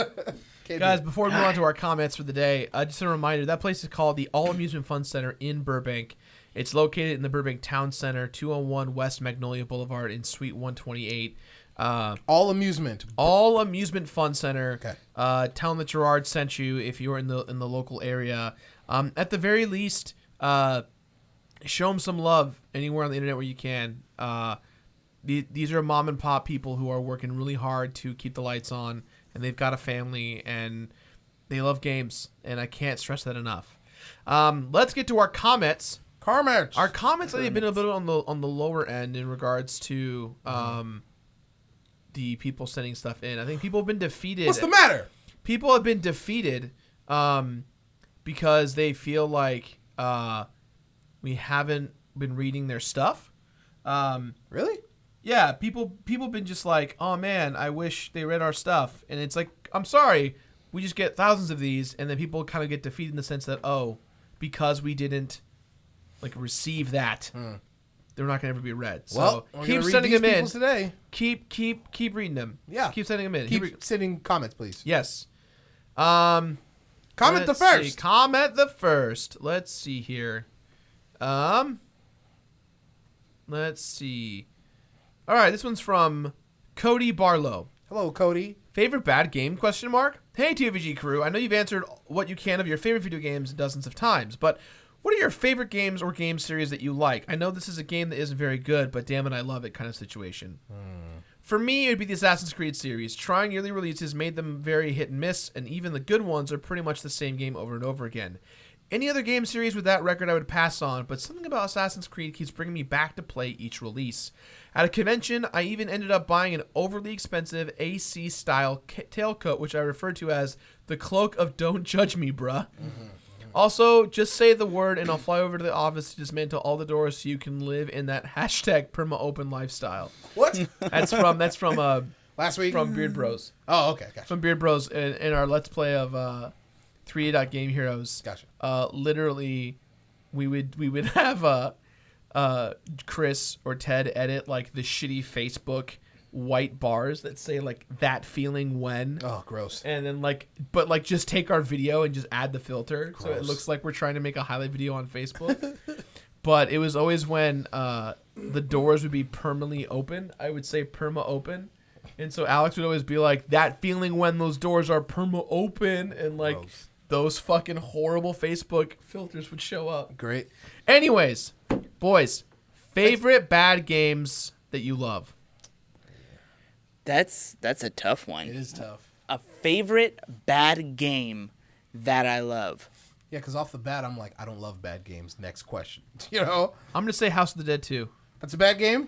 Can't Guys, do it. before we move on to our comments for the day, just a reminder, that place is called the All Amusement Fun Center in Burbank. It's located in the Burbank Town Center, 201 West Magnolia Boulevard in Suite 128. All amusement. All Amusement Fun Center. Okay. Tell them that Jirard sent you if you're in the local area. At the very least, show them some love anywhere on the internet where you can. These are mom and pop people who are working really hard to keep the lights on, and they've got a family, and they love games, and I can't stress that enough. Let's get to our comments. Comments. Our comments have been a bit on the lower end in regards to the people sending stuff in. I think people have been defeated. What's the matter? People have been defeated because they feel like we haven't been reading their stuff. Really? Yeah, people have been just like, oh man, I wish they read our stuff. And it's like, I'm sorry, we just get thousands of these, and then people kind of get defeated in the sense that, oh, because we didn't like receive that, they're not gonna ever be read. Well, So we're keep gonna read sending these them in. people's today. Keep reading them. Yeah. Keep sending them in. Here we go. Keep sending comments, please. Yes. Comment the Let's first. see. Comment the first. Let's see here. Let's see. All right, this one's from Cody Barlow. Hello, Cody. Favorite bad game? ? Hey, TVG crew. I know you've answered what you can of your favorite video games dozens of times, but what are your favorite games or game series that you like? I know this is a game that isn't very good, but damn it, I love it kind of situation. For me, it would be the Assassin's Creed series. Trying yearly releases made them very hit and miss, and even the good ones are pretty much the same game over and over again. Any other game series with that record I would pass on, but something about Assassin's Creed keeps bringing me back to play each release. At a convention, I even ended up buying an overly expensive AC-style tailcoat, which I refer to as the cloak of don't judge me, bruh. Also, just say the word and I'll fly over to the office to dismantle all the doors so you can live in that hashtag perma-open lifestyle. What? That's from Last week? from Beard Bros. Oh, okay. Gotcha. From Beard Bros in our Let's Play of 3A Game Heroes. Gotcha. Literally, we would have Chris or Ted edit like the shitty Facebook white bars that say like that feeling when. Oh, gross. And then but just take our video and just add the filter so it Gross. looks like we're trying to make a highlight video on Facebook. But it was always when the doors would be permanently open. I would say perma open. And so Alex would always be like, that feeling when those doors are perma open, and like Gross. those fucking horrible Facebook filters would show up. Great. Anyways, boys, favorite bad games that you love? That's a tough one. It is tough. A favorite bad game that I love. Yeah, because off the bat, I'm like, I don't love bad games. Next question. You know? I'm gonna say House of the Dead 2. That's a bad game?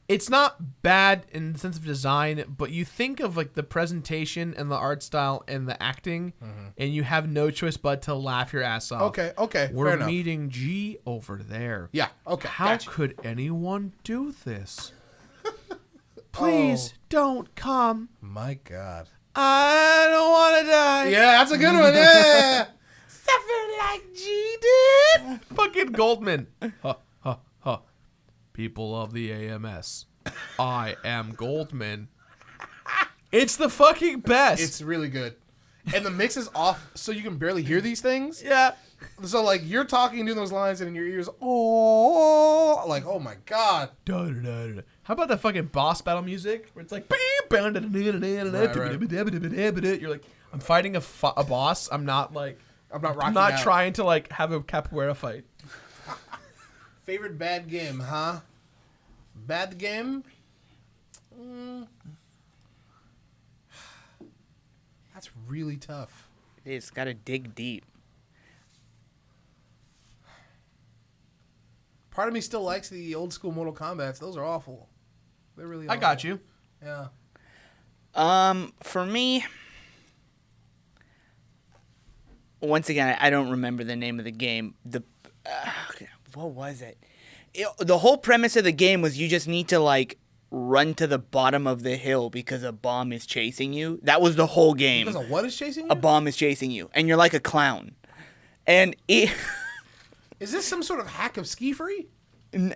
It's not bad in the sense of design, but you think of like the presentation and the art style and the acting, and you have no choice but to laugh your ass off. Okay. We're Fair enough. meeting G over there. Yeah, okay. How Gotcha. could anyone do this? Please don't come. My God. I don't want to die. Yeah, that's a good one. Yeah. Suffer like G did. Fucking Goldman. Ha, ha, ha. People of the AMS. I am Goldman. It's the fucking best. It's really good. And the mix is off so you can barely hear these things. yeah. So, like, you're talking, doing those lines, and in your ears, oh, like, oh my God. Da, da, da, da. How about the fucking boss battle music where it's like Right. you're like, I'm fighting a boss. I'm not like I'm not rocking I'm not out. trying to like have a capoeira fight. Favorite bad game, huh? Bad the game. That's really tough. It's got to dig deep. Part of me still likes the old school Mortal Kombats. Those are awful. They're really awful. I got you. Yeah. For me, once again, I don't remember the name of the game. What was it? The whole premise of the game was you just need to like run to the bottom of the hill because a bomb is chasing you. That was the whole game. Because of what is chasing you? A bomb is chasing you, and you're like a clown. And it. Is this some sort of hack of Ski Free?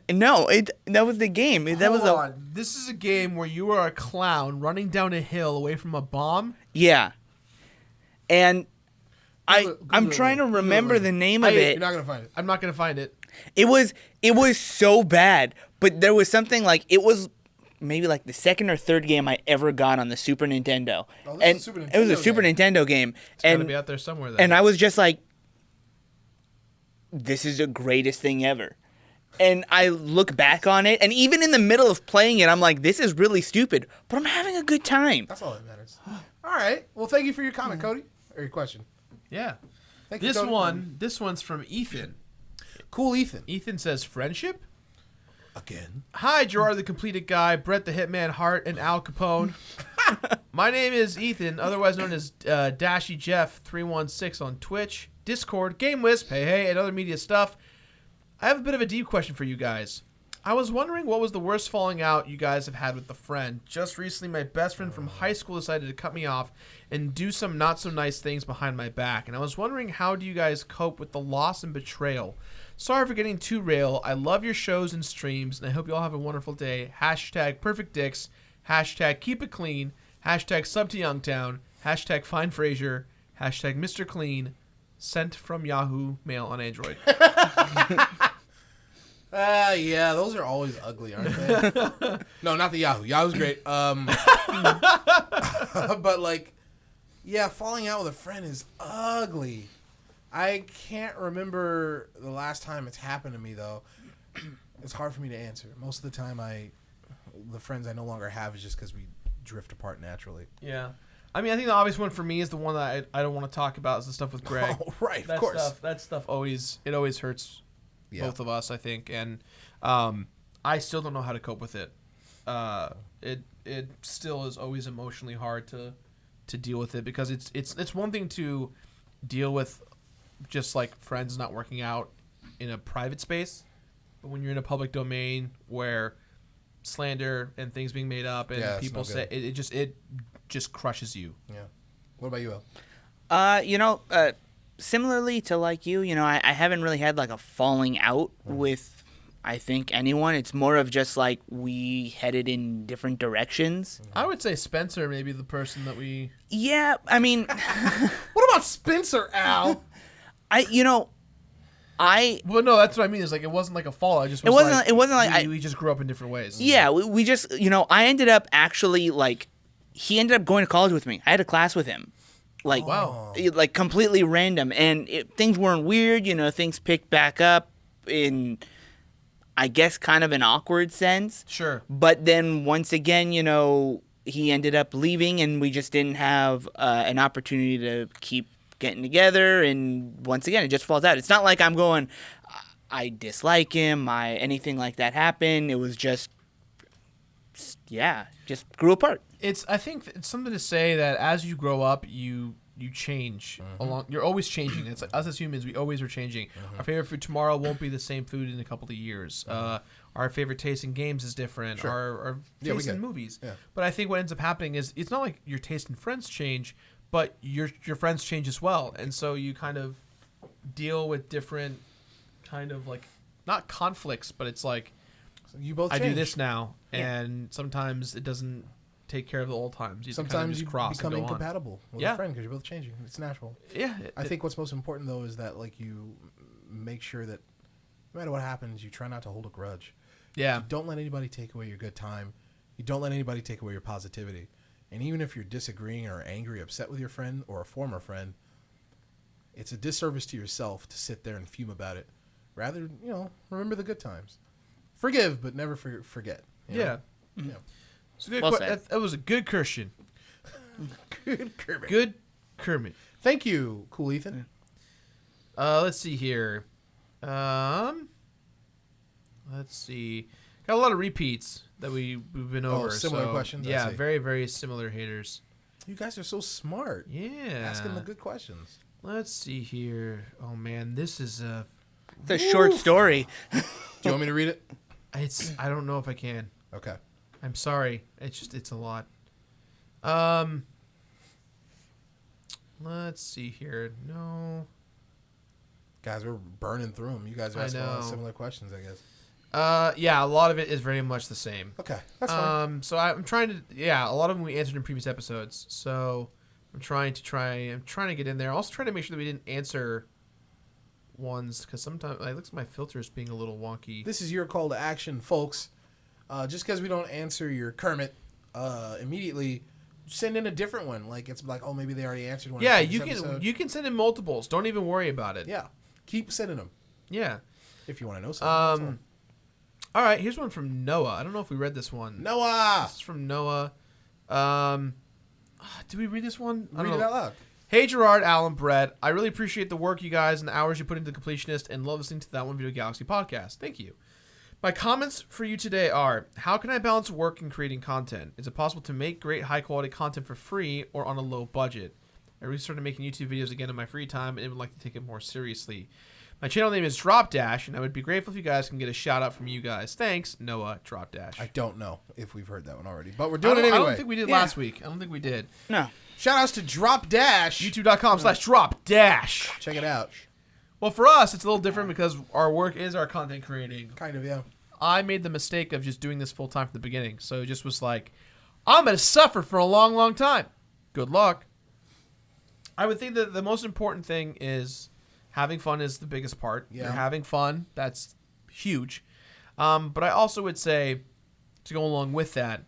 No, that was the game. Hold on. This is a game where you are a clown running down a hill away from a bomb. Yeah. And Google I'm it, trying to Google remember it. the name of it. You're not gonna find it. I'm not gonna find it. It was so bad, but there was something like it was maybe like the second or third game I ever got on the Super Nintendo. Oh, this And is a Super it was a Nintendo Super game. Nintendo game. It's gotta And be out there somewhere. Then. and I was just like, this is the greatest thing ever. And I look back on it, and even in the middle of playing it, I'm like, this is really stupid, but I'm having a good time. That's all that matters. All right. Well, thank you for your comment, Cody, or your question. Yeah. Thank you, This Cody. this one's from Ethan. Cool, Ethan. Ethan says friendship. Again. Hi, Jirard the Completed Guy, Brett the Hitman Hart, and Al Capone. My name is Ethan, otherwise known as Dashy Jeff 316 on Twitch, Discord, Game Wisp, hey, and other media stuff. I have a bit of a deep question for you guys. I was wondering what was the worst falling out you guys have had with a friend. Just recently, my best friend from high school decided to cut me off and do some not so nice things behind my back. And I was wondering, how do you guys cope with the loss and betrayal? Sorry for getting too real. I love your shows and streams, and I hope you all have a wonderful day. Hashtag perfect dicks. Hashtag keep it clean. Hashtag sub to Youngtown. Hashtag find Frasier. Hashtag Mr. Clean. Sent from Yahoo Mail on Android. Yeah, those are always ugly, aren't they? No, not the Yahoo. Yahoo's great. But like, yeah, falling out with a friend is ugly. I can't remember the last time it's happened to me though. It's hard for me to answer. Most of the time, the friends I no longer have is just because we drift apart naturally. Yeah. I mean, I think the obvious one for me is the one that I don't want to talk about is the stuff with Greg. Oh, right, of course. That stuff always hurts both of us, I think, and I still don't know how to cope with it. It still is always emotionally hard to deal with it because it's one thing to deal with just like friends not working out in a private space, but when you're in a public domain where slander and things being made up and people say it just crushes you. Yeah. What about you, El? Similarly to like you, I haven't really had like a falling out with, I think, anyone. It's more of just like we headed in different directions. I would say Spencer may be the person that we... Yeah, I mean... What about Spencer, Al? Well, no, that's what I mean. Is like it wasn't like a fall. It wasn't like we just grew up in different ways. Yeah, we just, I ended up actually like, he ended up going to college with me. I had a class with him. Like, wow. Like completely random. And things weren't weird, things picked back up in, I guess, kind of an awkward sense. Sure. But then once again, he ended up leaving and we just didn't have an opportunity to keep getting together. And once again, it just falls out. It's not like I'm going, I dislike him, anything like that happened. It was just grew apart. I think it's something to say that as you grow up, you change along. You're always changing. It's like us as humans, we always are changing. Our favorite food tomorrow won't be the same food in a couple of years. Our favorite taste in games is different. Sure. Our taste in movies. Yeah. But I think what ends up happening is it's not like your taste in friends change, but your friends change as well, and so you kind of deal with different kind of like not conflicts, but it's like You both I change. do this now, and sometimes it doesn't take care of the old times. You Sometimes kind of you just cross become and go on. incompatible with a friend because you're both changing. It's natural. Yeah. I think what's most important though is that like you make sure that no matter what happens, you try not to hold a grudge. Yeah. You don't let anybody take away your good time. You don't let anybody take away your positivity. And even if you're disagreeing or angry, upset with your friend or a former friend, it's a disservice to yourself to sit there and fume about it. Rather, remember the good times. Forgive, but never forget. You know? Yeah. Yeah. It's a good Well que- said. that was a good Christian. Good Kermit. Good Kermit. Thank you, cool Ethan. Let's see here. Let's see. Got a lot of repeats that we've been over. Similar questions, I Yeah, see. very, very similar haters. You guys are so smart. Yeah. Asking the good questions. Let's see here. Oh man, this is a. It's a short story. Do you want me to read it? I don't know if I can. Okay. I'm sorry. It's a lot. Let's see here. No. Guys, we're burning through them. You guys are I asking a lot of know. similar questions, I guess. Yeah, a lot of it is very much the same. Okay, that's fine. So I'm trying to. Yeah, a lot of them we answered in previous episodes. So I'm trying to get in there. Also trying to make sure that we didn't answer ones because sometimes it looks like my filters being a little wonky. This is your call to action, folks. Just because we don't answer your Kermit immediately, send in a different one. Like it's like, oh, maybe they already answered one. Yeah, in this you can episode. you can send in multiples. Don't even worry about it. Yeah, keep sending them Yeah. if you want to know something. That's All right, here's one from Noah. I don't know if we read this one. all. Noah, This is from Noah. Did we read this one? I read don't it know. out loud. Hey Jirard, Alan, Brett. I really appreciate the work you guys and the hours you put into Completionist and love listening to that One Video Galaxy podcast. Thank you. My comments for you today are, how can I balance work and creating content? Is it possible to make great high quality content for free or on a low budget? I recently started making YouTube videos again in my free time and would like to take it more seriously. My channel name is Dropdash, and I would be grateful if you guys can get a shout out from you guys. Thanks, Noah Dropdash. I don't know if we've heard that one already, but we're I doing it don't- anyway. I don't think we did Yeah. last week. I don't think we did. No. Shout outs to Drop Dash. YouTube.com/Dropdash. Check it out. Well, for us, it's a little different because our work is our content creating. Kind of, yeah. I made the mistake of just doing this full time from the beginning. So it just was like, I'm going to suffer for a long, long time. Good luck. I would think that the most important thing is having fun is the biggest part. Yeah. You're having fun. That's huge. But I also would say, to go along with that,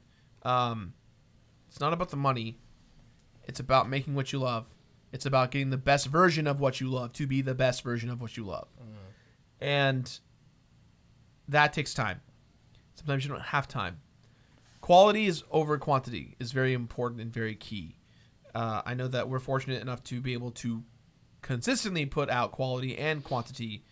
it's not about the money. It's about making what you love. It's about getting the best version of what you love to be the best version of what you love. And that takes time. Sometimes you don't have time. Quality is over quantity is very important and very key. I know that we're fortunate enough to be able to consistently put out quality and quantity,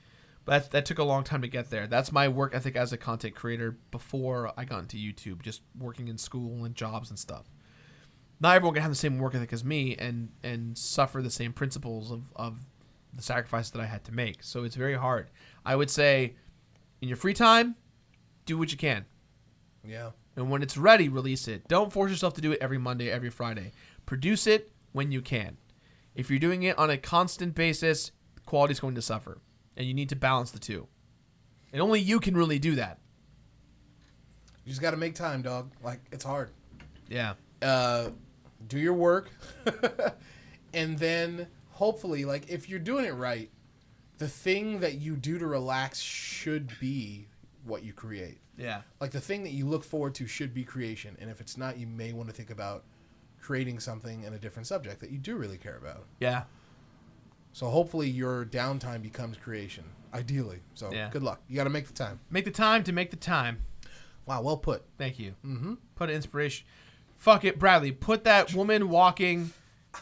but that took a long time to get there. That's my work ethic as a content creator before I got into YouTube, just working in school and jobs and stuff. Not everyone can have the same work ethic as me and suffer the same principles of the sacrifice that I had to make. So it's very hard. I would say, in your free time, do what you can. Yeah. And when it's ready, release it. Don't force yourself to do it every Monday, every Friday. Produce it when you can. If you're doing it on a constant basis, quality is going to suffer. And you need to balance the two. And only you can really do that. You just got to make time, dog. Like, it's hard. Yeah. Do your work. And then, hopefully, like, if you're doing it right, the thing that you do to relax should be what you create. Yeah. Like, the thing that you look forward to should be creation. And if it's not, you may want to think about creating something in a different subject that you do really care about. Yeah. So hopefully your downtime becomes creation, ideally. So Yeah. good luck. You got to make the time. Make the time to make the time. Wow, well put. Thank you. Mm-hmm. Put an inspiration. Fuck it, Bradley. Put that woman walking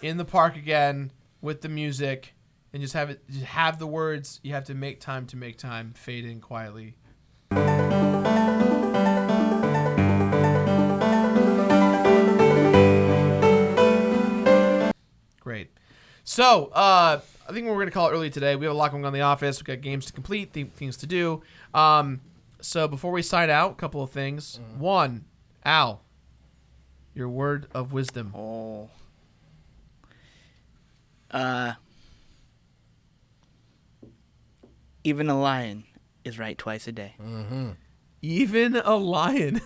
in the park again with the music and just have the words, you have to make time fade in quietly. Great. So, I think we're going to call it early today. We have a lot going on in the office. We've got games to complete, things to do. So before we sign out, a couple of things. One, Al, your word of wisdom. Oh. Even a lion is right twice a day. Mm-hmm. Even a lion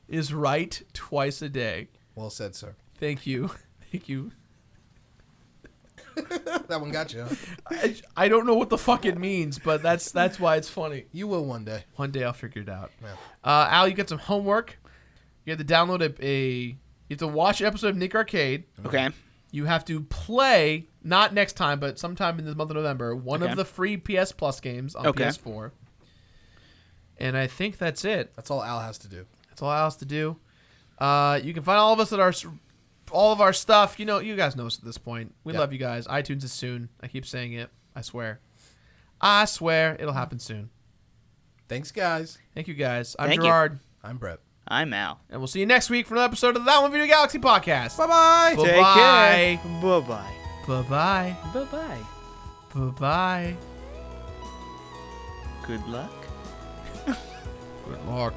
is right twice a day. Well said, sir. Thank you. Thank you. That one got you, huh? I don't know what the fuck it means, but that's why it's funny. You will one day. One day I'll figure it out. Yeah. Al, you got some homework. You have to download you have to watch an episode of Nick Arcade. Okay. You have to play, not next time, but sometime in the month of November, one Okay. of the free PS Plus games on Okay. PS4. And I think that's it. That's all Al has to do. That's all Al has to do. You can find all of us at all of our stuff. You know, you guys know us at this point. We love you guys. iTunes is soon. I keep saying it. I swear. I swear it'll happen soon. Thanks, guys. Thank you, guys. I'm Thank you. Jirard. I'm Brett. I'm Al. And we'll see you next week for another episode of the That One Video Galaxy podcast. Bye-bye. Bye-bye. Take care. Bye-bye. Bye-bye. Bye-bye. Bye-bye. Good luck. Good luck.